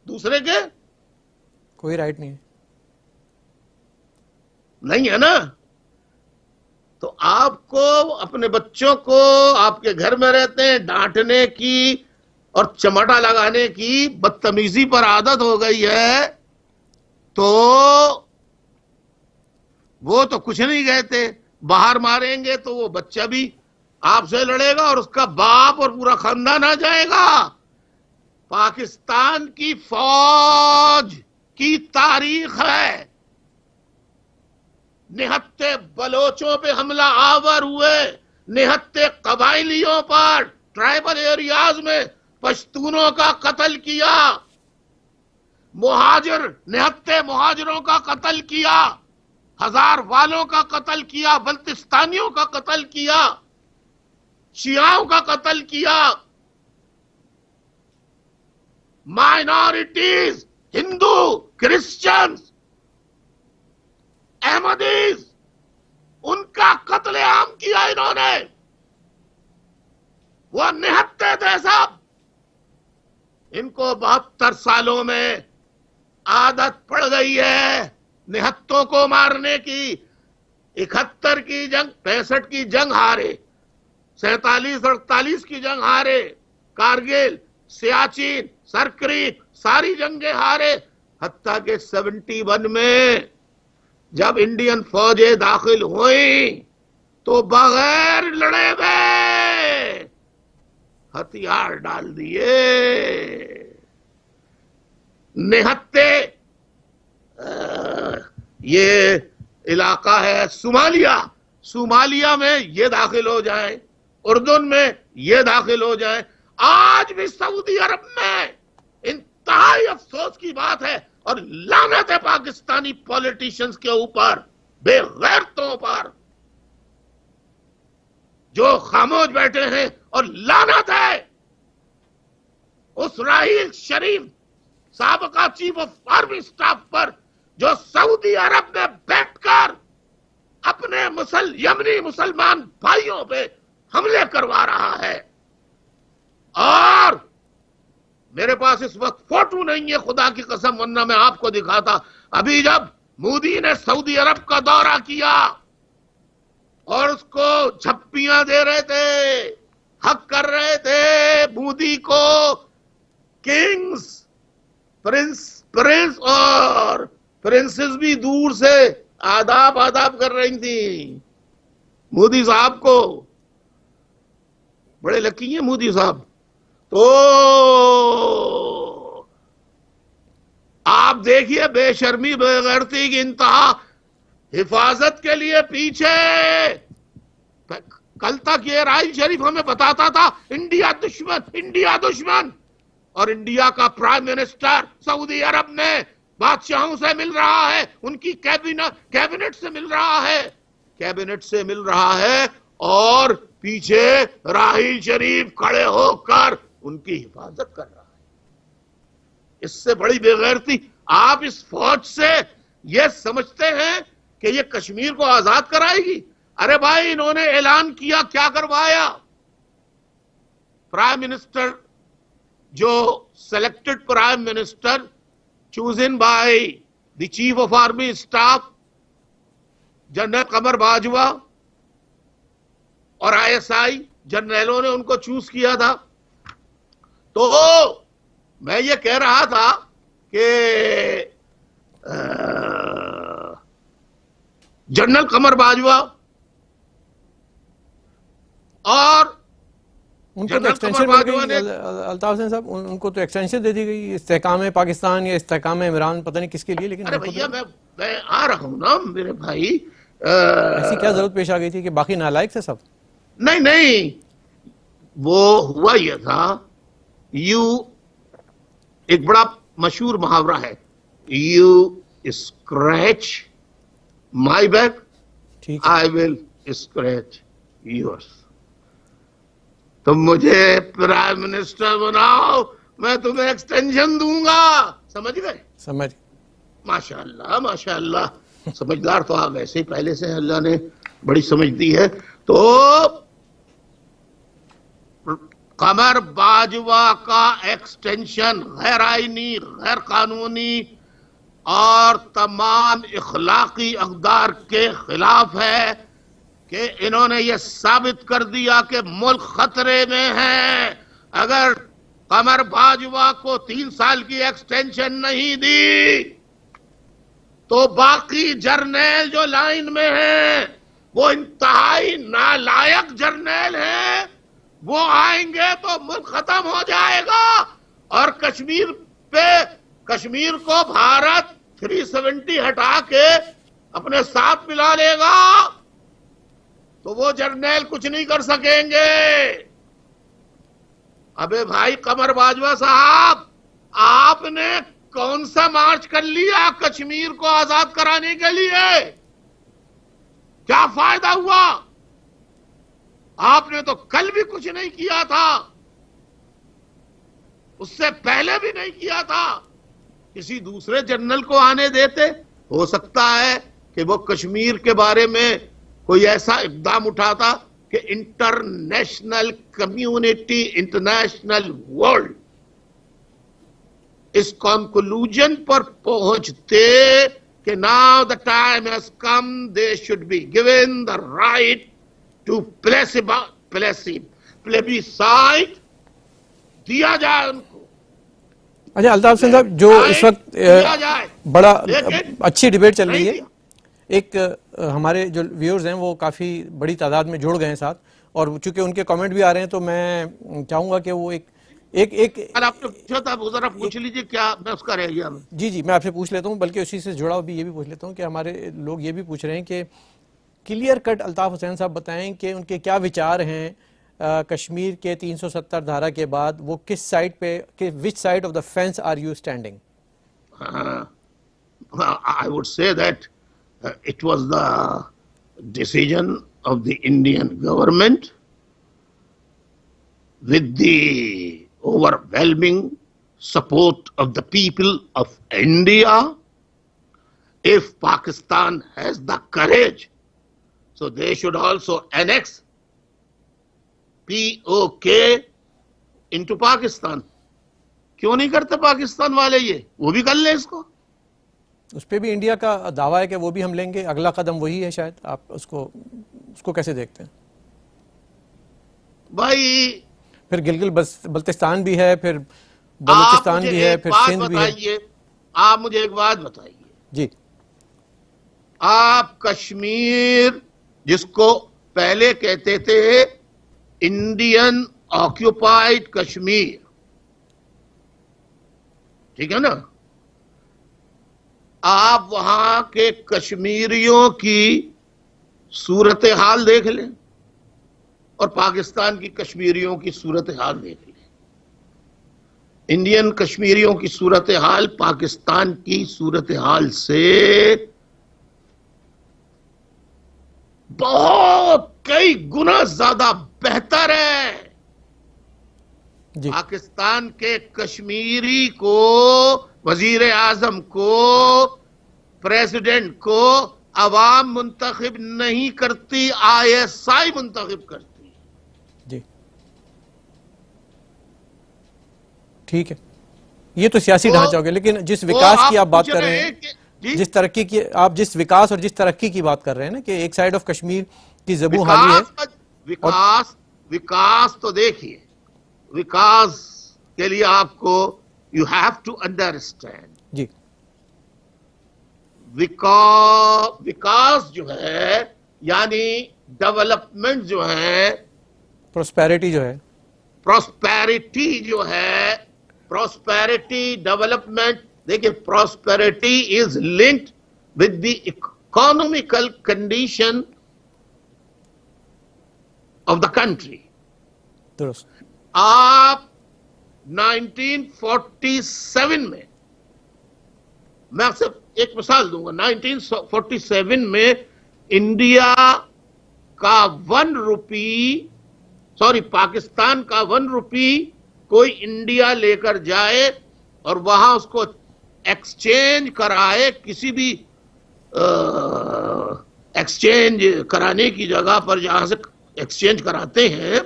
دوسرے کے؟ کوئی رائٹ نہیں ہے. نہیں ہے نا. تو آپ کو اپنے بچوں کو، آپ کے گھر میں رہتے ہیں، ڈانٹنے کی اور چمٹا لگانے کی بدتمیزی پر عادت ہو گئی ہے، تو وہ تو کچھ نہیں کہتے. باہر ماریں گے تو وہ بچہ بھی آپ سے لڑے گا اور اس کا باپ اور پورا خاندان آ جائے گا. پاکستان کی فوج کی تاریخ ہے، نہتے بلوچوں پہ حملہ آور ہوئے، نہتے قبائلیوں پر ٹرائبل ایریاز میں پشتونوں کا قتل کیا، نہتے مہاجروں کا قتل کیا، ہزار والوں کا قتل کیا، بلتستانیوں کا قتل کیا، شیعوں کا قتل کیا، مائنورٹیز، ہندو، کرسچنز، احمدیز، ان کا قتل عام کیا انہوں نے. وہ نہتے تھے صاحب. ان کو 72 سالوں میں عادت پڑ گئی ہے نہتوں کو مارنے کی. 71 کی جنگ، 65 کی جنگ ہارے، 47-48 کی جنگ ہارے، کارگل، سیاچین، سرکریک، ساری جنگیں ہارے. حتیٰ کہ 71 میں جب انڈین فوجیں داخل ہوئیں تو بغیر لڑے ہوئے ہتھیار ڈال دیے. نہتے یہ علاقہ ہے صومالیہ میں یہ داخل ہو جائیں، اردن میں یہ داخل ہو جائیں. آج بھی سعودی عرب میں انتہائی افسوس کی بات ہے اور لعنت ہے پاکستانی پولیٹیشنز کے اوپر، بے غیرتوں پر جو خاموش بیٹھے ہیں، اور لعنت ہے اس راحیل شریف سابقہ چیف آف آرمی سٹاف پر جو سعودی عرب میں بیٹھ کر اپنے یمنی مسلمان بھائیوں پہ حملے کروا رہا ہے. اور میرے پاس اس وقت فوٹو نہیں ہے خدا کی قسم، ورنہ میں آپ کو دکھاتا. ابھی جب مودی نے سعودی عرب کا دورہ کیا اور اس کو جھپیاں دے رہے تھے، حق کر رہے تھے مودی کو، کنگز، پرنس اور پرنسز بھی دور سے آداب آداب کر رہی تھی مودی صاحب کو. بڑے لکی ہیں مودی صاحب. تو آپ دیکھیے بے شرمی بے غیرتی کی انتہا. حفاظت کے لیے پیچھے. کل تک یہ راحیل شریف ہمیں بتاتا تھا انڈیا دشمن انڈیا دشمن, اور انڈیا کا پرائم منسٹر سعودی عرب میں بادشاہوں سے مل رہا ہے, ان کی کیبنٹ سے مل رہا ہے, اور پیچھے راحیل شریف کھڑے ہو کر ان کی حفاظت کر رہا ہے. اس سے بڑی بے غیرتی. آپ اس فوج سے یہ سمجھتے ہیں کہ یہ کشمیر کو آزاد کرائے گی؟ ارے بھائی انہوں نے اعلان کیا, کیا کروایا؟ پرائم منسٹر جو selected prime minister chosen by the chief of army staff general Qamar Bajwa اور ISI جنرلوں نے ان کو چوز کیا تھا. تو میں یہ کہہ رہا تھا کہ جنرل قمر باجوہ اور ان کو تو ایکسٹینشن مل گئی الطاف حسین صاحب, ان کو تو ایکسٹینشن دے دی گئی استحکام پاکستان یا استحکام عمران, پتہ نہیں کس کے لیے. لیکن ارے بھیا میں آ رہا ہوں نا میرے بھائی. ایسی کیا ضرورت پیش آ گئی تھی کہ باقی نالائق تھے سب؟ نہیں, وہ ہوا یہ تھا. ایک بڑا مشہور محاورہ ہے, you scratch my back I will scratch yours. تم مجھے پرائم منسٹر بناؤ میں تمہیں ایکسٹینشن دوں گا. سمجھ گئے؟ سمجھ. ماشاء اللہ ماشاء اللہ. سمجھدار تو آپ ایسے ہی پہلے سے اللہ نے بڑی سمجھ دی ہے. تو قمر باجوہ کا ایکسٹینشن غیر آئینی, غیر قانونی اور تمام اخلاقی اقدار کے خلاف ہے کہ انہوں نے یہ ثابت کر دیا کہ ملک خطرے میں ہے. اگر قمر باجوہ کو 3 سال کی ایکسٹینشن نہیں دی تو باقی جرنیل جو لائن میں ہیں وہ انتہائی نالائق جرنیل ہیں, وہ آئیں گے تو ملک ختم ہو جائے گا. اور کشمیر کو بھارت 370 ہٹا کے اپنے ساتھ ملا لے گا تو وہ جرنیل کچھ نہیں کر سکیں گے. ابے بھائی قمر باجوہ صاحب, آپ نے کون سا مارچ کر لیا کشمیر کو آزاد کرانے کے لیے؟ کیا فائدہ ہوا؟ آپ نے تو کل بھی کچھ نہیں کیا تھا, اس سے پہلے بھی نہیں کیا تھا. کسی دوسرے جنرل کو آنے دیتے. ہو سکتا ہے کہ وہ کشمیر کے بارے میں کوئی ایسا اقدام اٹھاتا کہ انٹرنیشنل کمیونٹی, انٹرنیشنل ورلڈ اس کنکلوژن پر پہنچتے کہ now the time has come, they should be given the right to plebiscite دیا جائے ان کو. اچھا الطاف حسین صاحب, جو اس وقت بڑا اچھی ڈیبیٹ چل رہی ہے, ایک ہمارے جو ویورز ہیں وہ کافی بڑی تعداد میں جڑ گئے ہیں ساتھ, اور چونکہ ان کے کامنٹ بھی آ رہے ہیں تو میں چاہوں گا کہ وہ ایک آپ نے پوچھا تھا وہ ذرا پوچھ لیجئے کیا میں اس کا رہ گیا. جی میں آپ سے پوچھ لیتا ہوں, بلکہ اسی سے جڑا بھی یہ بھی پوچھ لیتا ہوں کہ ہمارے لوگ یہ بھی پوچھ رہے ہیں کہ کلیئر کٹ الطاف حسین صاحب بتائیں کہ ان کے کیا وچار ہیں کشمیر کے 370 دھارا کے بعد, وہ کس سائڈ پہ, which side of the fence are you standing? I would say that it was the decision of the Indian government with the overwhelming support of the people of India. If Pakistan has the courage, so they should also annex POK into Pakistan. کیوں نہیں کرتے پاکستان والے یہ؟ وہ بھی کر لیں اس کو. اس پہ بھی انڈیا کا دعویٰ ہے کہ وہ بھی ہم لیں گے, اگلا قدم وہی ہے شاید. آپ اس کو کیسے دیکھتے ہیں بھائی؟ پھر گلگل بلتستان بھی ہے, پھر بلوچستان بھی ہے, پھر سندھ بھی ہے. آپ مجھے ایک بات بتائیے. جی. آپ کشمیر جس کو پہلے کہتے تھے انڈین آکیوپائڈ کشمیر، ٹھیک ہے نا، آپ وہاں کے کشمیریوں کی صورتحال دیکھ لیں اور پاکستان کی کشمیریوں کی صورتحال دیکھ لیں. انڈین کشمیریوں کی صورتحال پاکستان کی صورتحال سے بہت کئی گنا زیادہ بہتر ہے. جی پاکستان کے کشمیری کو، وزیر اعظم کو، پریزیڈنٹ کو عوام منتخب نہیں کرتی، ISI منتخب کرتی. جی ٹھیک ہے، یہ تو سیاسی ڈھانچہ ہو گیا، لیکن جس وکاس کی آپ بات کر رہے ہیں، جس ترقی کی آپ، جس وکاس اور جس ترقی کی بات کر رہے ہیں نا، کہ ایک سائیڈ آف کشمیر کی زبوں حالی ہے. وکاس تو دیکھیے، وکاس کے لیے آپ کو یو ہیو ٹو انڈرسٹینڈ، جی وکاس جو ہے یعنی ڈیولپمنٹ جو ہے، پروسپیرٹی جو ہے، پراسپیرٹی جو ہے، پراسپیرٹی ڈیولپمنٹ، دیکھیے prosperity is linked with the economical condition of the country. درست. آپ 1947 میں صرف ایک مثال دوں گا، 1947 میں انڈیا کا 1 روپی، سوری پاکستان کا 1 روپی کوئی انڈیا لے کر جائے اور وہاں اس کو ایکسچینج کرائے، کسی بھی ایکسچینج کرانے کی جگہ پر جہاں سے ایکسچینج کراتے ہیں،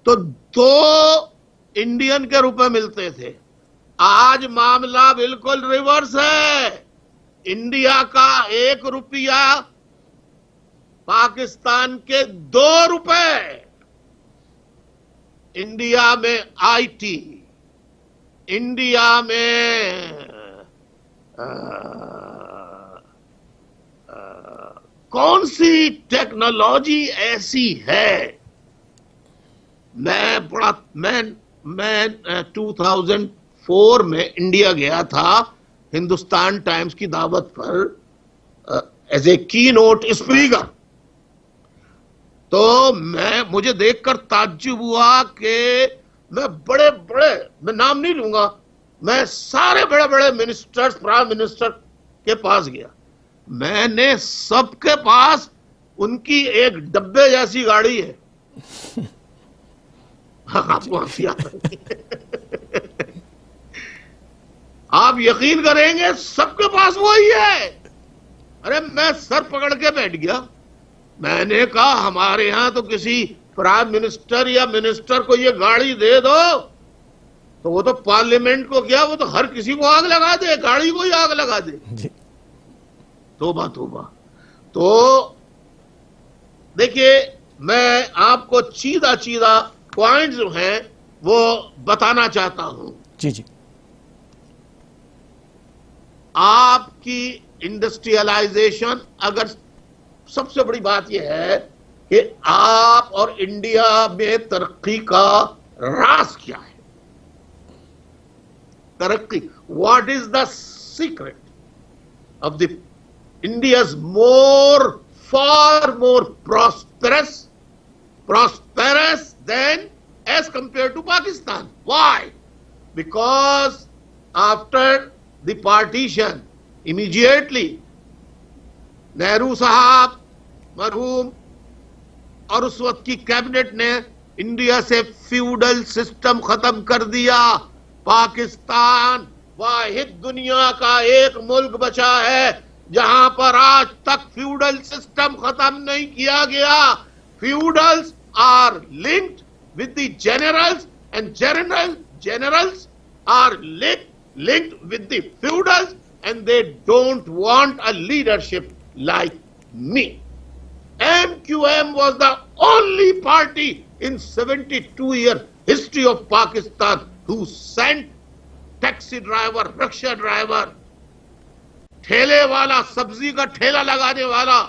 تو 2 انڈین کے روپے ملتے تھے. آج معاملہ بالکل ریورس ہے. انڈیا کا 1 روپیہ پاکستان کے 2 روپے. انڈیا میں IT، انڈیا میں کون سی ٹیکنالوجی ایسی ہے؟ میں 2004 میں انڈیا گیا تھا ہندوستان ٹائمز کی دعوت پر ایز اے کی نوٹ اسپیکر. تو مجھے دیکھ کر تعجب ہوا کہ میں بڑے میں نام نہیں لوں گا، میں سارے بڑے منسٹرز، پرائم منسٹر کے پاس گیا. میں نے سب کے پاس ان کی ایک ڈبے جیسی گاڑی ہے. آپ کو ہنسی آ رہی ہے، آپ یقین کریں گے سب کے پاس وہی ہے. ارے میں سر پکڑ کے بیٹھ گیا. میں نے کہا ہمارے ہاں تو کسی پرائم منسٹر یا منسٹر کو یہ گاڑی دے دو تو وہ تو پارلیمنٹ کو کیا، وہ تو ہر کسی کو آگ لگا دے، گاڑی کو ہی آگ لگا دے. توبہ توبہ. تو دیکھیے میں آپ کو چیدہ پوائنٹ جو ہیں وہ بتانا چاہتا ہوں. جی جی. آپ کی انڈسٹریلائزیشن، اگر سب سے بڑی بات یہ ہے کہ آپ اور انڈیا میں ترقی کا راز کیا ہے؟ ترقی، what is the secret of the India's far more prosperous than as compared to Pakistan. Why? Because after the partition, immediately Nehru صاحب مرحوم اور اس وقت کی کیبنٹ نے انڈیا سے فیوڈل سسٹم ختم کر دیا. پاکستان واحد دنیا کا ایک ملک بچا ہے جہاں پر آج تک فیوڈل سسٹم ختم نہیں کیا گیا. Feudals are linked with the generals and generals are linked with the feudals and they don't want a leadership like me. MQM was the only party in 72-year history of Pakistan who sent taxi driver, rickshaw driver ٹھیلے والا, سبزی کا ٹھیلا لگانے والا,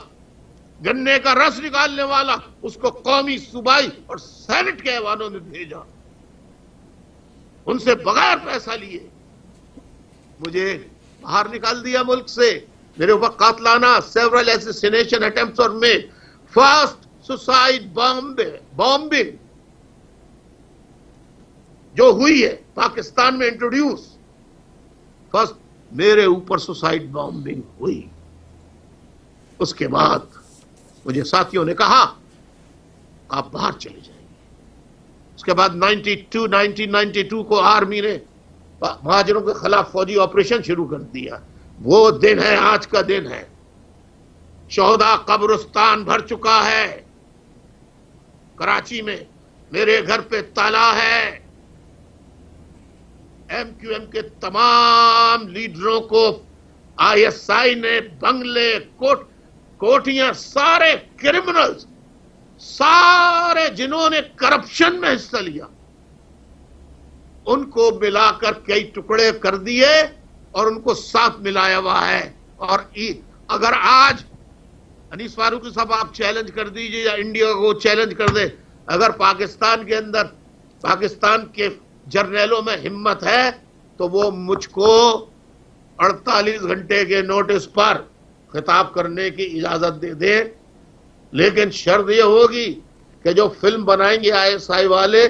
گنے کا رس نکالنے والا, اس کو قومی, صوبائی اور سینٹ کے ایوانوں میں بھیجا, ان سے بغیر پیسہ لیے مجھے باہر نکال دیا ملک سے. میرے اوپر قاتلانہ several assassination attempts were made. First suicide bombing جو ہوئی ہے پاکستان میں انٹروڈیوس, فرسٹ میرے اوپر سوسائڈ بامبنگ ہوئی. اس کے بعد مجھے ساتھیوں نے کہا آپ باہر چلے جائیں گے. اس کے بعد 1992 کو آرمی نے مہاجروں کے خلاف فوجی آپریشن شروع کر دیا. وہ دن ہے, آج کا دن ہے. شہداء قبرستان بھر چکا ہے. کراچی میں میرے گھر پہ تالا ہے. MQM کے تمام لیڈروں کو ISI نے بنگلے, کوٹیاں, سارے کرمنلز, سارے جنہوں نے کرپشن میں حصہ لیا, ان کو ملا کر کئی ٹکڑے کر دیے اور ان کو ساتھ ملایا ہوا ہے. اور اگر آج انیس فاروقی صاحب آپ چیلنج کر دیجئے یا انڈیا کو چیلنج کر دے, اگر پاکستان کے اندر پاکستان کے جرنیلوں میں ہمت ہے تو وہ مجھ کو 48 گھنٹے کے نوٹس پر خطاب کرنے کی اجازت دے دے. لیکن شرط یہ ہوگی کہ جو فلم بنائیں گے ISI والے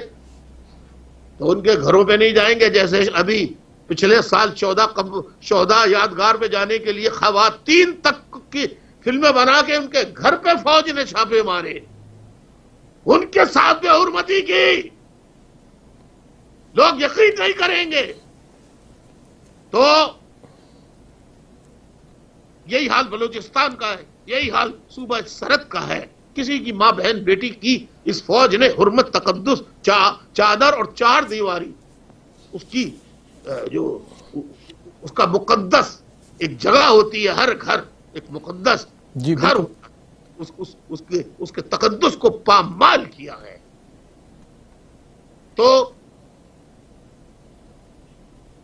تو ان کے گھروں پہ نہیں جائیں گے, جیسے ابھی پچھلے سال 14 شہداء یادگار پہ جانے کے لیے خواتین تک کی فلمیں بنا کے ان کے گھر پہ فوج نے چھاپے مارے, ان کے ساتھ بے حرمتی کی. لوگ یقین نہیں کریں گے. تو یہی حال بلوچستان کا ہے, یہی حال صوبہ سرحد کا ہے. کسی کی ماں بہن بیٹی کی اس فوج نے حرمت, تقدس, چادر اور 4 دیواری, اس کی جو اس کا مقدس ایک جگہ ہوتی ہے, ہر گھر ایک مقدس گھر, اس کے تقدس کو پامال کیا ہے. تو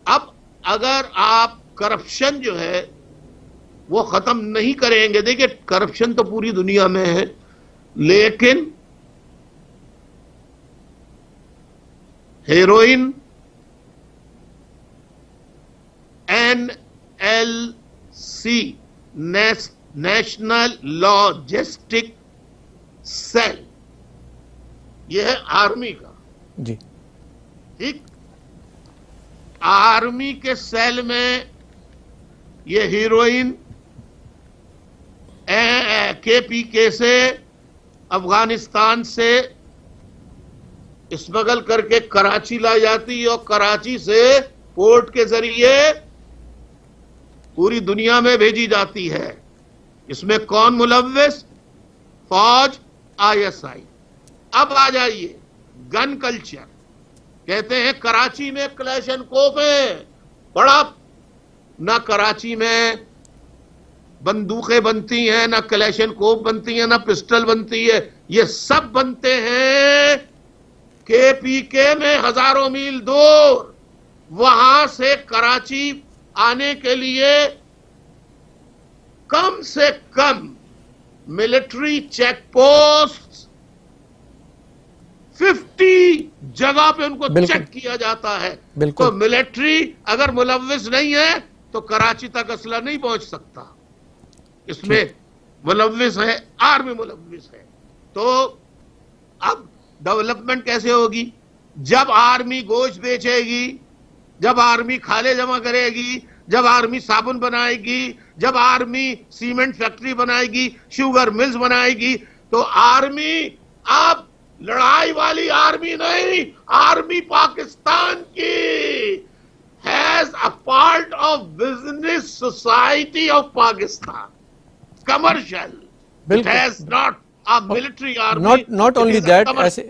اب اگر آپ کرپشن جو ہے وہ ختم نہیں کریں گے, دیکھیں کرپشن تو پوری دنیا میں ہے, لیکن heroin NLC national logistic cell, یہ ہے آرمی کا. جی ٹھیک, آرمی کے سیل میں یہ ہیروئن KPK سے, افغانستان سے اسمگل کر کے کراچی لائی جاتی ہے اور کراچی سے پورٹ کے ذریعے پوری دنیا میں بھیجی جاتی ہے. اس میں کون ملوث؟ فوج, ISI. اب آ جائیے گن کلچر. کہتے ہیں کراچی میں کلیشن کوپ ہے بڑا, نہ کراچی میں بندوقیں بنتی ہیں, نہ کلیشن کوپ بنتی ہیں, نہ پسٹل بنتی ہے. یہ سب بنتے ہیں KPK میں ہزاروں میل دور. وہاں سے کراچی آنے کے لیے کم سے کم ملٹری چیک پوسٹ 50 جگہ پہ ان کو چیک کیا جاتا ہے. تو ملٹری اگر ملوث نہیں ہے تو کراچی تک اسلحہ نہیں پہنچ سکتا. اس میں ملوث ہے, آرمی ملوث ہے. تو اب ڈیولپمنٹ کیسے ہوگی؟ جب آرمی گوشت بیچے گی, جب آرمی کھالے جمع کرے گی, جب آرمی صابن بنائے گی, جب آرمی سیمنٹ فیکٹری بنائے گی, شوگر ملز بنائے گی, تو آرمی اب لڑائی والی آرمی نہیں, آرمی پاکستان کی has a part of business society of Pakistan, commercial. It has not a military army. Not only that,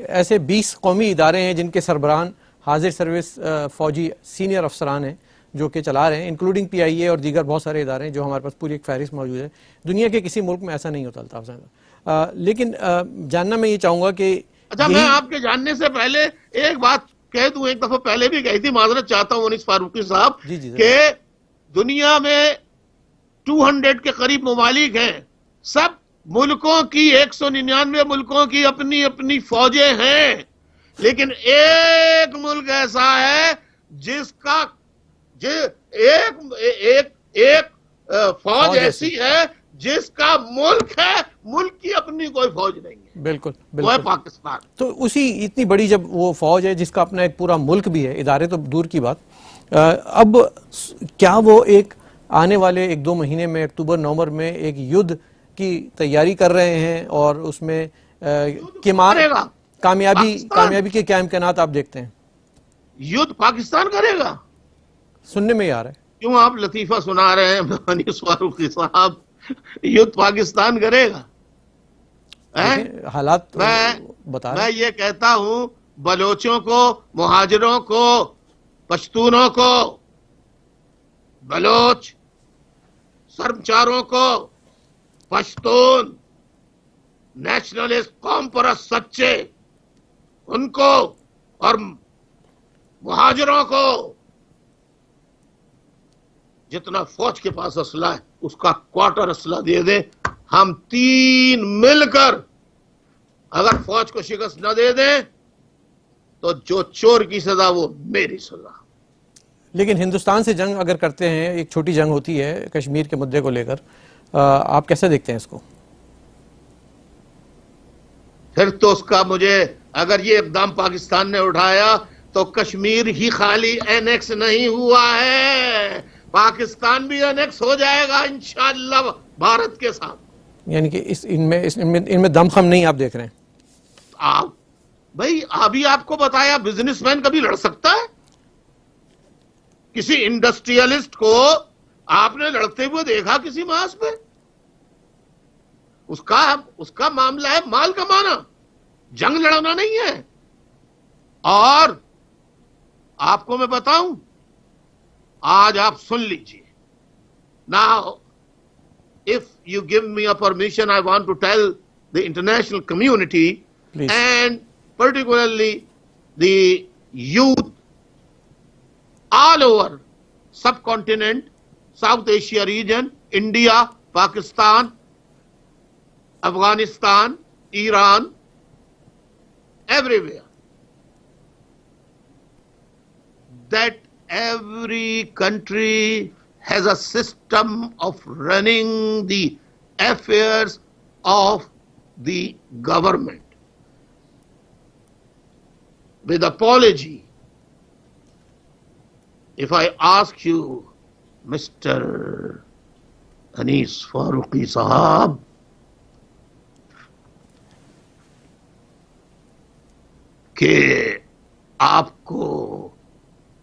ایسے 20 قومی ادارے ہیں جن کے سربراہان حاضر سروس فوجی سینئر افسران ہیں جو کہ چلا رہے ہیں, انکلوڈنگ PIA اور دیگر بہت سارے ادارے ہیں جو ہمارے پاس پوری ایک فہرست موجود ہے. دنیا کے کسی ملک میں ایسا نہیں ہوتا الطاف صاحب. لیکن جاننا میں یہ چاہوں گا کہ اچھا, میں آپ کے جاننے سے پہلے ایک بات کہہ دوں, ایک دفعہ پہلے بھی کہی تھی, معذرت چاہتا ہوں انیس فاروقی صاحب, کہ دنیا میں 200 کے قریب ممالک ہیں. سب ملکوں کی 199 ملکوں کی اپنی اپنی فوجیں ہیں, لیکن ایک ملک ایسا ہے جس کا ایک فوج ایسی ہے جس کا ملک ہے, ملک کی اپنی کوئی فوج نہیں ہے. بالکل وہ ہے پاکستان. تو اسی اتنی بڑی جب وہ فوج ہے جس کا اپنا ایک پورا ملک بھی ہے, ادارے تو دور کی بات, اب کیا وہ ایک آنے والے 1-2 مہینے میں اکتوبر نومبر میں ایک یدھ کی تیاری کر رہے ہیں, اور اس میں کامیابی کے کیا امکانات آپ دیکھتے ہیں؟ یدھ پاکستان کرے گا. سننے میں آ رہا ہے. کیوں آپ لطیفہ سنا رہے ہیں انیس فاروقی صاحب؟ یدھ پاکستان کرے گا. حالات بتا رہے میں یہ کہتا ہوں, بلوچوں کو, مہاجروں کو, پشتونوں کو, بلوچ سرمچاروں کو, پشتون نیشنلسٹ قوم پرست سچے ان کو, اور مہاجروں کو جتنا فوج کے پاس اسلحہ ہے اس کا کوارٹر اسلحہ دے دیں. ہم 3 مل کر اگر فوج کو شکست نہ دے دیں تو جو چور کی سزا وہ میری سزا. لیکن ہندوستان سے جنگ اگر کرتے ہیں, ایک چھوٹی جنگ ہوتی ہے کشمیر کے مدعے کو لے کر, آپ کیسے دیکھتے ہیں اس کو؟ پھر تو اس کا مجھے, اگر یہ اقدام پاکستان نے اٹھایا تو کشمیر ہی خالی اینیکس نہیں ہوا ہے, پاکستان بھی اینیکس ہو جائے گا انشاءاللہ بھارت کے ساتھ. یعنی کہ ان میں دم خم نہیں آپ دیکھ رہے ہیں؟ آپ بھائی ابھی آپ کو بتایا, بزنس مین کبھی لڑ سکتا ہے؟ کسی انڈسٹریلسٹ کو آپ نے لڑتے ہوئے دیکھا کسی محاذ پہ؟ اس کا معاملہ ہے مال کمانا, جنگ لڑنا نہیں ہے. اور آپ کو میں بتاؤں, آج آپ سن لیجئے. Now, if you give me a permission, I want to tell the international community, Please. and particularly the youth all over subcontinent, South Asia region, India, Pakistan, Afghanistan, Iran, everywhere, that every country has a system of running the affairs of the government. With apology, if I ask you, Mr. Anis Faruqi Sahab, کہ آپ کو,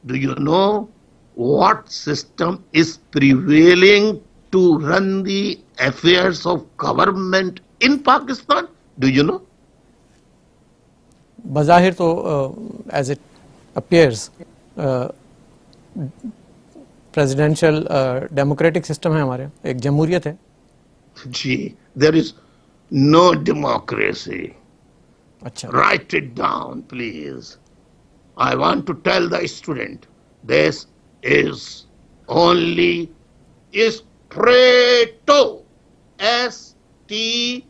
do you know what system is prevailing to run the affairs of government in Pakistan? Do you know? بظاہر تو as it appears presidential democratic system ہے ہمارے, ایک جمہوریت ہے. جی, there is no democracy. اچھا, Write it down, please. I want to tell the student, this is only Strato, S-T-R-A-T,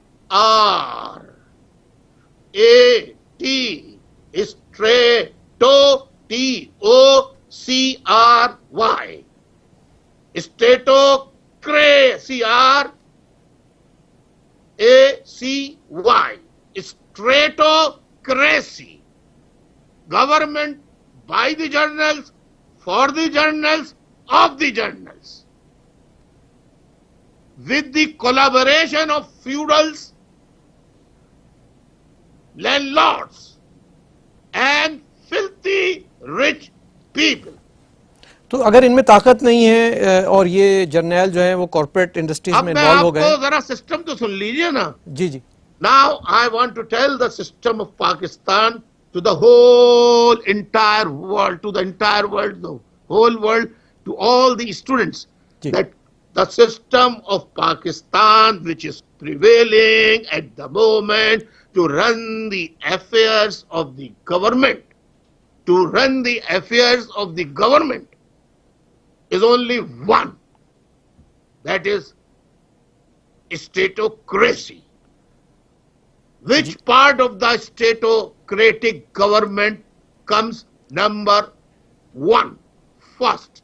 Strato, T-O-C-R-Y, Statocracy, Stratocracy, government by the journals, for the journals, of the journals, with the collaboration of feudals, landlords, and filthy rich people. تو اگر ان میں طاقت نہیں ہے اور یہ جرنیل جو ہیں وہ کارپوریٹ انڈسٹریز میں انوالو ہو گئے. اب میں آپ کو ذرا سسٹم تو سن لیجئے نا. جی جی. Now I want to tell the system of Pakistan to the whole entire world, to the entire world, the whole world, to all the students, that the system of Pakistan which is prevailing at the moment to run the affairs of the government, is only one. that is statocracy. Which part of the statocratic government comes number 1 first?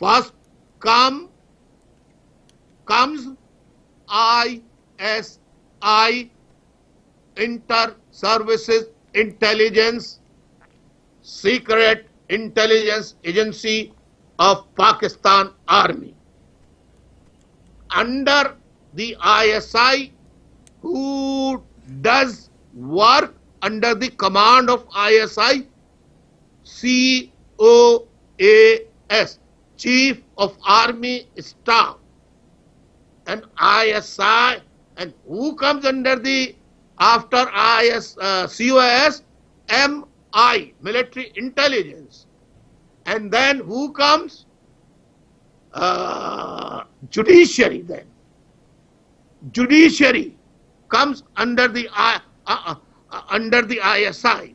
first comes ISI, Inter-Services Intelligence, Secret Intelligence Agency of Pakistan Army. Under the ISI, who does work under the command of ISI? COAS, Chief of Army Staff. And ISI, and who comes under the, after COAS? MI, Military Intelligence. And then who comes? Judiciary then. Judiciary comes under the ISI.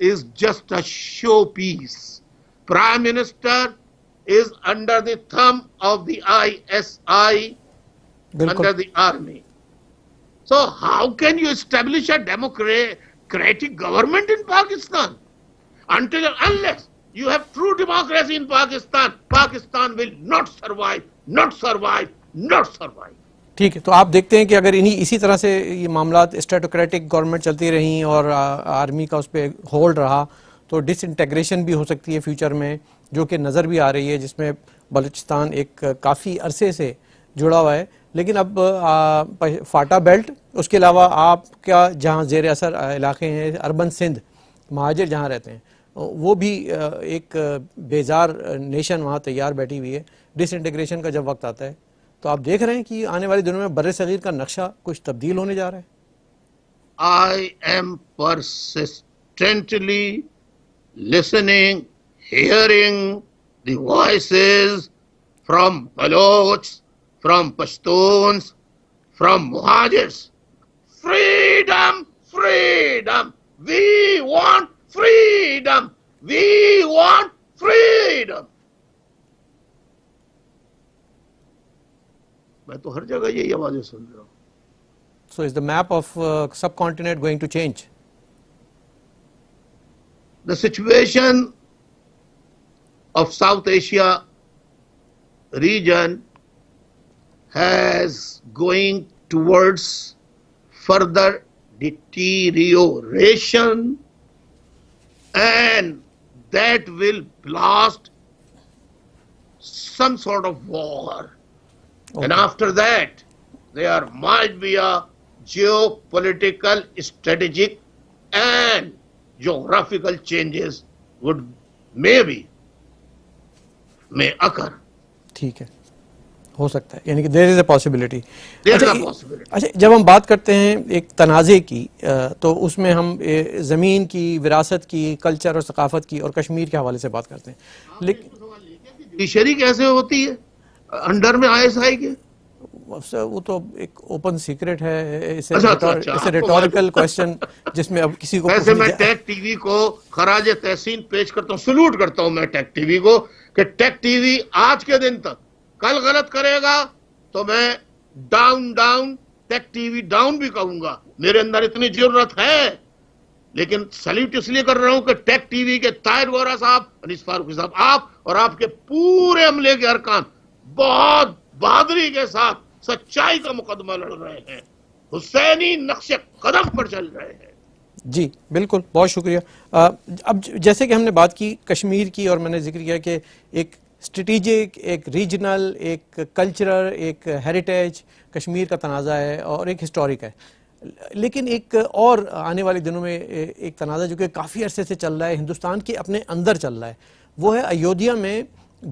is just a showpiece. Prime Minister is under the thumb of the ISI, under the army. So how can you establish a democratic government in Pakistan? Unless you have true democracy in Pakistan, Pakistan will not survive, not survive, not survive. ٹھیک ہے, تو آپ دیکھتے ہیں کہ اگر اسی طرح سے یہ معاملات اسٹیٹوکریٹک گورنمنٹ چلتی رہیں اور آرمی کا اس پہ ہولڈ رہا تو ڈس انٹیگریشن بھی ہو سکتی ہے فیوچر میں, جو کہ نظر بھی آ رہی ہے, جس میں بلوچستان ایک کافی عرصے سے جڑا ہوا ہے. لیکن اب فاٹا بیلٹ, اس کے علاوہ آپ کا جہاں زیر اثر علاقے ہیں, اربن سندھ, مہاجر جہاں رہتے ہیں, وہ بھی ایک بیزار نیشن وہاں تیار بیٹھی ہوئی ہے. ڈس انٹیگریشن کا جب وقت آتا ہے تو آپ دیکھ رہے ہیں کہ آنے والے دنوں میں بر صغیر کا نقشہ کچھ تبدیل ہونے جا رہا ہے. I am persistently listening, hearing the voices from Balochs, from Pashtuns, from Muhajirs. Freedom, freedom. We want freedom. We want freedom. میں تو ہر جگہ یہی آوازیں سن رہا ہوں. So is the map of subcontinent going to change? The situation of South Asia region has going towards further deterioration, and that will blast some sort of war. Okay. And after that, there might be a geopolitical, strategic and geographical changes may occur. ٹھیک ہے, ہو سکتا ہے, یعنی کہ there is a possibility. اچھا, جب ہم بات کرتے ہیں ایک تنازع کی تو اس میں ہم زمین کی, وراثت کی, کلچر اور ثقافت کی اور کشمیر کے حوالے سے بات کرتے ہیں. لیکن جوڈیشری کیسے ہوتی ہے انڈر میں ISI کے؟ وہ تو ایک اوپن سیکرٹ ہے, اسے ریٹوریکل کوسچن جس میں اب کسی کو. ویسے میں ٹیک ٹی وی کو خراج تحسین پیش کرتا ہوں, سلوٹ کرتا ہوں میں ٹیک ٹی وی کو, کہ ٹیک ٹی وی آج کے دن تک کل غلط کرے گا تو میں ڈاؤن ٹیک ٹی وی ڈاؤن بھی کہوں گا. میرے اندر اتنی ضرورت ہے, لیکن سلیوٹ اس لیے کر رہا ہوں کہ ٹیک ٹی وی کے طاہر گورا صاحب, انیس فاروقی صاحب, آپ اور آپ کے پورے عملے کے ارکان بہت بہادری کے ساتھ سچائی کا مقدمہ لڑ رہے ہیں, حسینی نقش قدم پر چل رہے ہیں. جی بالکل, بہت شکریہ. اب جیسے کہ ہم نے بات کی کشمیر کی, اور میں نے ذکر کیا کہ ایک اسٹریٹجک, ایک ریجنل, ایک کلچرل, ایک ہیریٹیج کشمیر کا تنازع ہے اور ایک ہسٹورک ہے. لیکن ایک اور آنے والے دنوں میں ایک تنازع جو کہ کافی عرصے سے چل رہا ہے, ہندوستان کے اپنے اندر چل رہا ہے, وہ ہے ایودھیا میں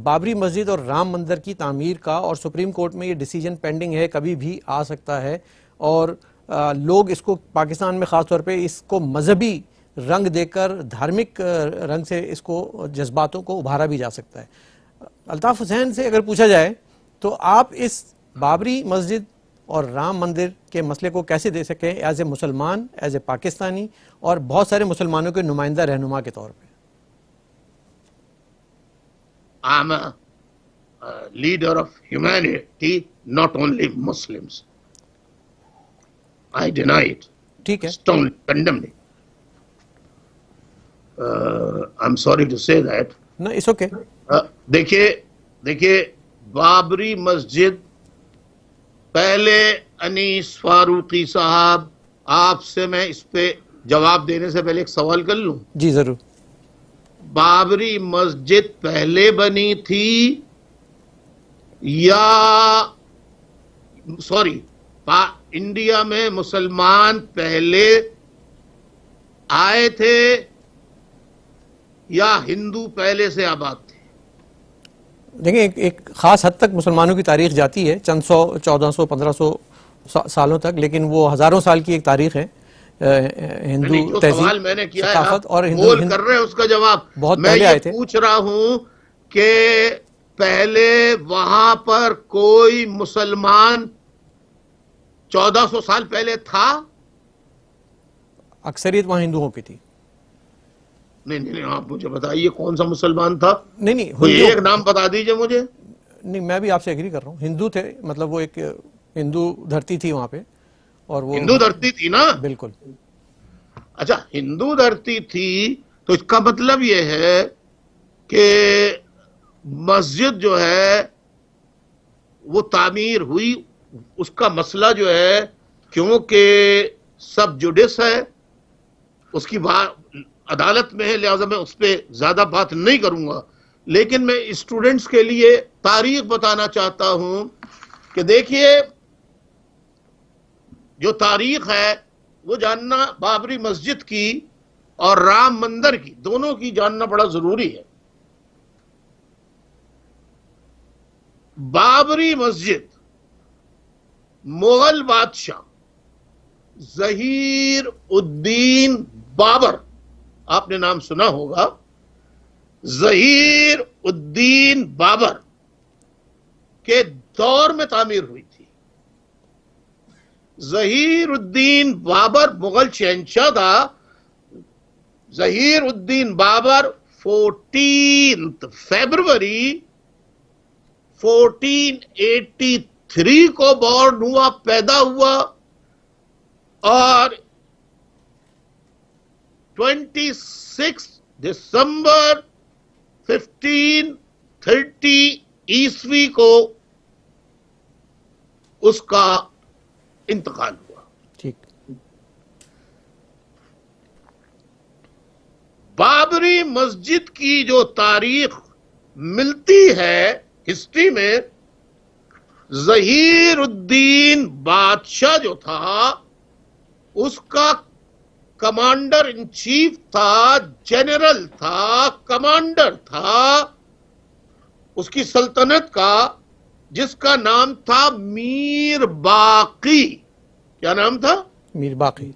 بابری مسجد اور رام مندر کی تعمیر کا. اور سپریم کورٹ میں یہ ڈیسیجن پینڈنگ ہے, کبھی بھی آ سکتا ہے. اور لوگ اس کو پاکستان میں خاص طور پہ اس کو مذہبی رنگ دے کر دھارمک رنگ سے اس کو جذباتوں کو ابھارا بھی جا سکتا ہے. الطاف حسین سے اگر پوچھا جائے تو آپ اس بابری مسجد اور رام مندر کے مسئلے کو کیسے دے سکیں ایز اے مسلمان, ایز اے پاکستانی اور بہت سارے مسلمانوں کے نمائندہ رہنما کے طور پہ؟ I'm a leader of humanity, not only Muslims. I deny it. ٹھیک ہے, Strongly condemn it. I'm sorry to say that. no, it's okay. دیکھیے بابری مسجد, پہلے انیس فاروقی صاحب, آپ سے میں اس پہ جواب دینے سے پہلے ایک سوال کر لوں. جی ضرور. بابری مسجد پہلے بنی تھی یا انڈیا میں مسلمان پہلے آئے تھے یا ہندو پہلے سے آباد تھے؟ دیکھیں ایک خاص حد تک مسلمانوں کی تاریخ جاتی ہے, چند سو, 1400, 1500 سالوں تک, لیکن وہ ہزاروں سال کی ایک تاریخ ہے. ہندو سوال میں نے کیا ہے اور بول کر رہے ہیں اس کا جواب بہت میں پہلے آئے تھے. پوچھ رہا ہوں کہ پہلے وہاں پر کوئی مسلمان 1400 سال پہلے تھا؟ اکثریت وہاں ہندوؤں کی تھی. نہیں, آپ مجھے بتائیے کون سا مسلمان تھا؟ نہیں, کوئی ایک نام بتا دیجئے مجھے. نہیں, میں بھی آپ سے ایگری کر رہا ہوں, ہندو تھے, مطلب وہ ایک ہندو دھرتی تھی وہاں پہ, اور وہ ہندو دھرتی تھی نا؟ بالکل. اچھا, ہندو دھرتی تھی تو اس کا مطلب یہ ہے کہ مسجد جو ہے وہ تعمیر ہوئی, اس کا مسئلہ جو ہے کیونکہ سب جوڈس ہے, اس کی عدالت میں ہے, لہذا میں اس پہ زیادہ بات نہیں کروں گا. لیکن میں اسٹوڈنٹس کے لیے تاریخ بتانا چاہتا ہوں کہ دیکھیے جو تاریخ ہے وہ جاننا بابری مسجد کی اور رام مندر کی دونوں کی جاننا بڑا ضروری ہے. بابری مسجد مغل بادشاہ ظہیر الدین بابر, آپ نے نام سنا ہوگا, ظہیر الدین بابر کے دور میں تعمیر ہوئی تھی. ظہیر الدین بابر مغل شہنشاہ تھا. ظہیر الدین بابر 14 فیبروری 1483 کو بورن ہوا, پیدا ہوا, اور 26 دسمبر 1530 عیسوی کو اس کا انتقال ہوا. ٹھیک. بابری مسجد کی جو تاریخ ملتی ہے ہسٹری میں, ظہیر الدین بادشاہ جو تھا اس کا کمانڈر ان چیف تھا, جنرل تھا, کمانڈر تھا اس کی سلطنت کا, جس کا نام تھا میر باقی. کیا نام تھا؟ میر باقی.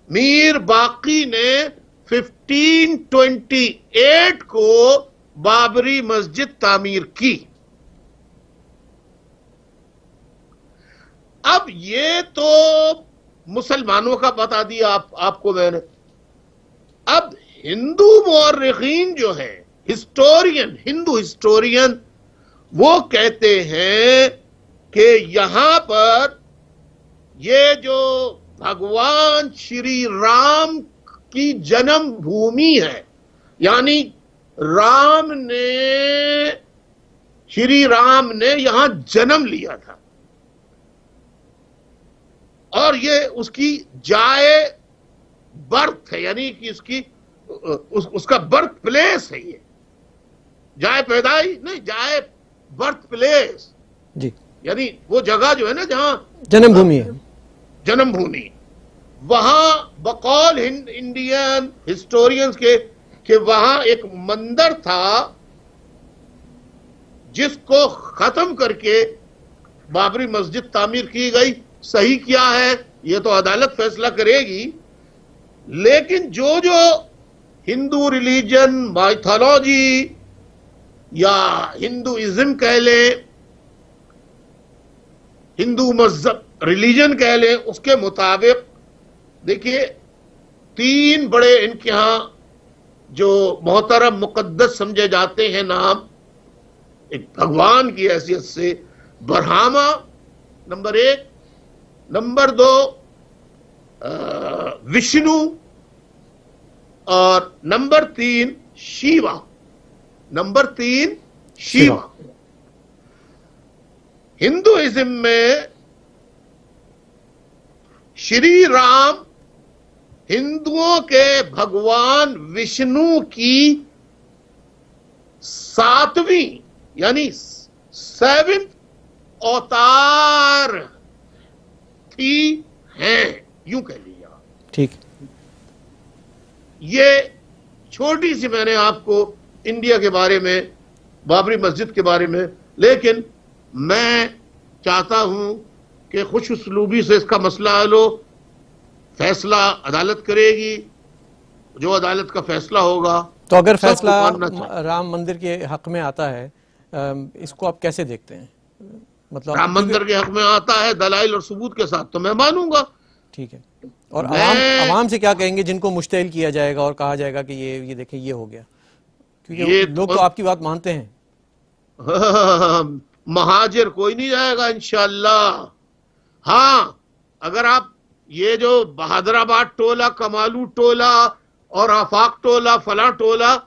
میر باقی نے 1528 کو بابری مسجد تعمیر کی. اب یہ تو مسلمانوں کا بتا دیا آپ کو میں نے. اب ہندو مورخین جو ہیں, ہسٹورین, ہندو ہسٹورین, وہ کہتے ہیں کہ یہاں پر یہ جو بھگوان شری رام کی جنم بھومی ہے, یعنی شری رام نے یہاں جنم لیا تھا, اور یہ اس کی جائے برتھ ہے, یعنی کہ اس کا برتھ پلیس ہے. یہ جائے پیدائش نہیں, جائے برتھ پلیس, جی, یعنی وہ جگہ جو ہے نا جہاں جنم بھومی ہے, جنم بھومی. وہاں بقول انڈین ہسٹورینز کے کہ وہاں ایک مندر تھا جس کو ختم کر کے بابری مسجد تعمیر کی گئی. صحیح کیا ہے یہ تو عدالت فیصلہ کرے گی, لیکن جو ہندو ریلیجن مائتھولوجی یا ہندوازم کہہ لیں، ہندو مذہب ریلیجن کہہ لیں، اس کے مطابق دیکھیے 3 بڑے ان کے ہاں جو محترم مقدس سمجھے جاتے ہیں نام، ایک بھگوان کی حیثیت سے برہما نمبر 1، نمبر 2 وشنو، اور نمبر 3 شیوا، نمبر 3 شیوا۔ ہندوازم میں شری رام ہندوؤں کے بھگوان وشنو کی 7ویں یعنی 7th اوتار تھی ہیں، یوں کہہ لیا۔ ٹھیک، یہ چھوٹی سی میں نے آپ کو انڈیا کے بارے میں، بابری مسجد کے بارے میں، لیکن میں چاہتا ہوں کہ خوش اسلوبی سے اس کا مسئلہ حل ہو۔ فیصلہ عدالت کرے گی، جو عدالت کا فیصلہ ہوگا۔ تو اگر سب کو فیصلہ ماننا چاہیے۔ رام مندر کے حق میں آتا ہے، اس کو آپ کیسے دیکھتے ہیں؟ مطلب رام مندر کے حق میں آتا ہے دلائل اور ثبوت کے ساتھ تو میں مانوں گا۔ ٹھیک ہے، اور عوام سے کیا کہیں گے جن کو مشتعل کیا جائے گا اور کہا جائے گا کہ یہ دیکھیں یہ ہو گیا؟ کیونکہ لوگ تو آپ کی بات مانتے ہیں۔ مہاجر کوئی نہیں جائے گا انشاءاللہ۔ ہاں، اگر آپ یہ جو بہادر آباد ٹولہ، کمالو ٹولہ اور آفاق ٹولہ، فلاں ٹولہ،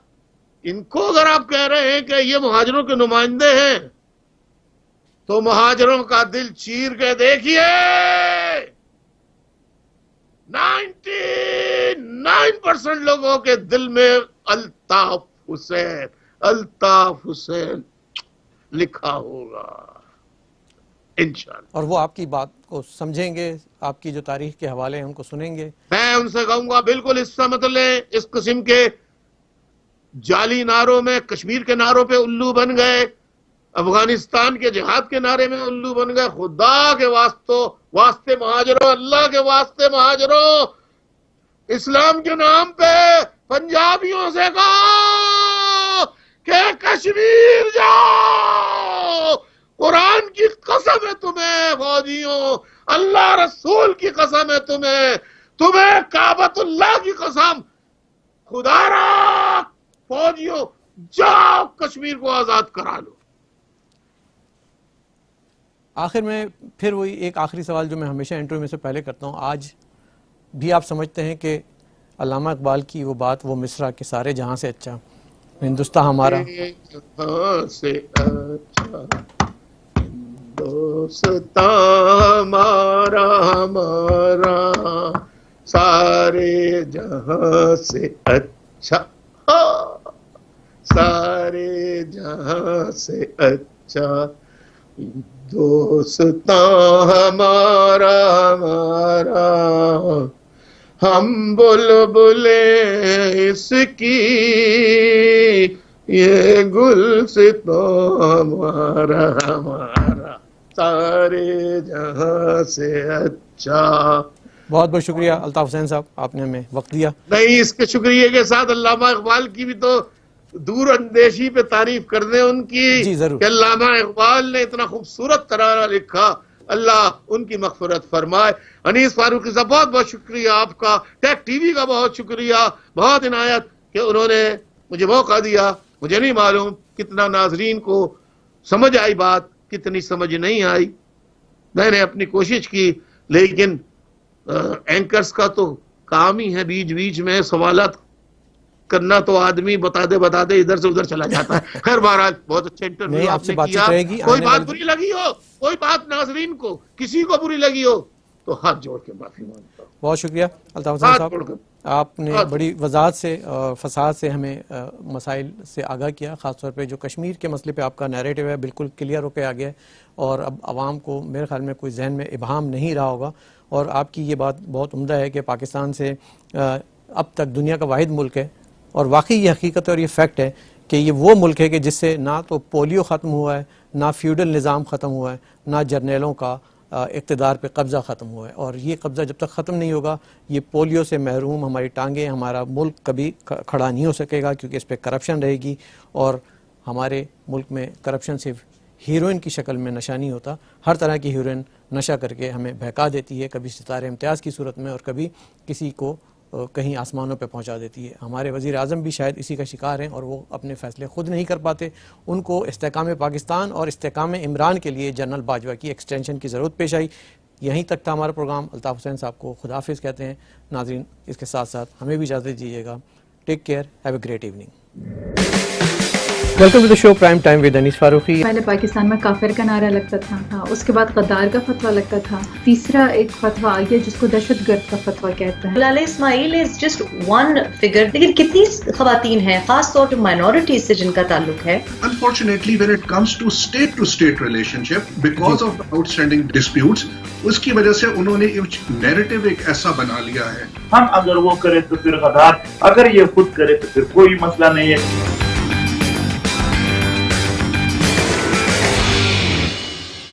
ان کو اگر آپ کہہ رہے ہیں کہ یہ مہاجروں کے نمائندے ہیں، تو مہاجروں کا دل چیر کے دیکھیے 99% لوگوں کے دل میں الطاف حسین لکھا ہوگا انشاءاللہ۔ اور وہ آپ کی بات کو سمجھیں گے، آپ کی جو تاریخ کے حوالے ہیں ان کو سنیں گے۔ میں ان سے کہوں گا بالکل حصہ مت لیں اس قسم کے جعلی نعروں میں۔ کشمیر کے نعروں پہ الو بن گئے، افغانستان کے جہاد کے نعرے میں الو بن گئے۔ خدا کے واسطے مہاجروں، اللہ کے واسطے مہاجروں، اسلام کے نام پہ پنجابیوں سے کہو کہ کشمیر جاؤ۔ قرآن کی قسم ہے تمہیں فوجیوں، اللہ رسول کی قسم ہے تمہیں کعبۃ اللہ کی قسم، خدا را فوجیوں جاؤ کشمیر کو آزاد کرا لو۔ آخر میں پھر وہی ایک آخری سوال جو میں ہمیشہ انٹرویو میں سے پہلے کرتا ہوں، آج بھی آپ سمجھتے ہیں کہ علامہ اقبال کی وہ بات، وہ مصرع کہ سارے جہاں سے اچھا ہندوستان ہمارا، جہاں سے اچھا ہندوستان ہمارا سارے جہاں سے اچھا، سارے جہاں سے اچھا ہندوستان ہمارا ہم بلبلیں اس کی یہ گلستان ہمارا سارے جہاں سے اچھا۔ بہت بہت شکریہ الطاف حسین صاحب، آپ نے ہمیں وقت دیا۔ نہیں، اس کے شکریہ کے ساتھ علامہ اقبال کی بھی تو دور اندیشی پہ تعریف کر دیں ان کی، جی ضرور، کہ علامہ اقبال نے اتنا خوبصورت ترانہ لکھا، اللہ ان کی مغفرت فرمائے۔ انیس فاروقی صاحب بہت بہت شکریہ آپ کا، ٹیک ٹی وی کا بہت شکریہ، بہت عنایت کہ انہوں نے مجھے موقع دیا۔ مجھے نہیں معلوم کتنا ناظرین کو سمجھ آئی بات، کتنی سمجھ نہیں آئی، میں نے اپنی کوشش کی، لیکن اینکرز کا تو کام ہی ہے بیچ بیچ میں سوالات کرنا، تو آدمی بتا دے ادھر سے ادھر چلا جاتا ہے۔ خیر بہرحال بہت اچھا انٹرویو آپ نے کیا۔ کوئی بات بری لگی ہو، کوئی بات ناظرین کو کسی کو بری لگی ہو تو ہاتھ جوڑ کے معافی مانگتا ہوں۔ بہت شکریہ الطاف حسین صاحب، آپ نے بڑی وضاحت سے اور فصاحت سے ہمیں مسائل سے آگاہ کیا، خاص طور پہ جو کشمیر کے مسئلے پہ آپ کا نیریٹو ہے بالکل کلیئر ہو کے آ گیا ہے، اور اب عوام کو میرے خیال میں کوئی ذہن میں ابہام نہیں رہا ہوگا۔ اور آپ کی یہ بات بہت عمدہ ہے کہ پاکستان سے اب تک دنیا کا واحد ملک ہے، اور واقعی یہ حقیقت ہے اور یہ فیکٹ ہے کہ یہ وہ ملک ہے کہ جس سے نہ تو پولیو ختم ہوا ہے، نہ فیوڈل نظام ختم ہوا ہے، نہ جرنیلوں کا اقتدار پہ قبضہ ختم ہوا ہے، اور یہ قبضہ جب تک ختم نہیں ہوگا یہ پولیو سے محروم ہماری ٹانگیں، ہمارا ملک کبھی کھڑا نہیں ہو سکے گا، کیونکہ اس پہ کرپشن رہے گی، اور ہمارے ملک میں کرپشن صرف ہیروئن کی شکل میں نشہ نہیں ہوتا، ہر طرح کی ہیروئن نشہ کر کے ہمیں بہکا دیتی ہے، کبھی ستارے امتیاز کی صورت میں اور کبھی کسی کو کہیں آسمانوں پہ پہنچا دیتی ہے۔ ہمارے وزیر اعظم بھی شاید اسی کا شکار ہیں اور وہ اپنے فیصلے خود نہیں کر پاتے، ان کو استحکام پاکستان اور استحکام عمران کے لیے جنرل باجوہ کی ایکسٹینشن کی ضرورت پیش آئی۔ یہیں تک تھا ہمارا پروگرام۔ الطاف حسین صاحب کو خداحافظ کہتے ہیں۔ ناظرین اس کے ساتھ ساتھ ہمیں بھی اجازت دیجیے گا۔ Take care, have a great evening. Welcome to the show prime time with انیس فاروقی۔ پہلے پاکستان میں کافر کا نعرہ لگتا تھا، اس کے بعد غدار کا فتویٰ لگتا تھا، تیسرا ایک فتویٰ آ گیا جس کو دہشت گرد کا فتویٰ کہتا ہے۔ ملالہ اسماعیل از جسٹ ون فگر، لیکن کتنی خواتین ہیں خاص طور پہ مائنورٹیز سے جن کا تعلق ہے؟ Unfortunately, when it comes to state relationship, because of the outstanding disputes, اس کی وجہ سے انہوں نے نیریٹو ایک ایسا بنا لیا ہے، ہم اگر وہ کرے تو پھر غدار، اگر یہ خود کرے تو پھر کوئی مسئلہ نہیں ہے۔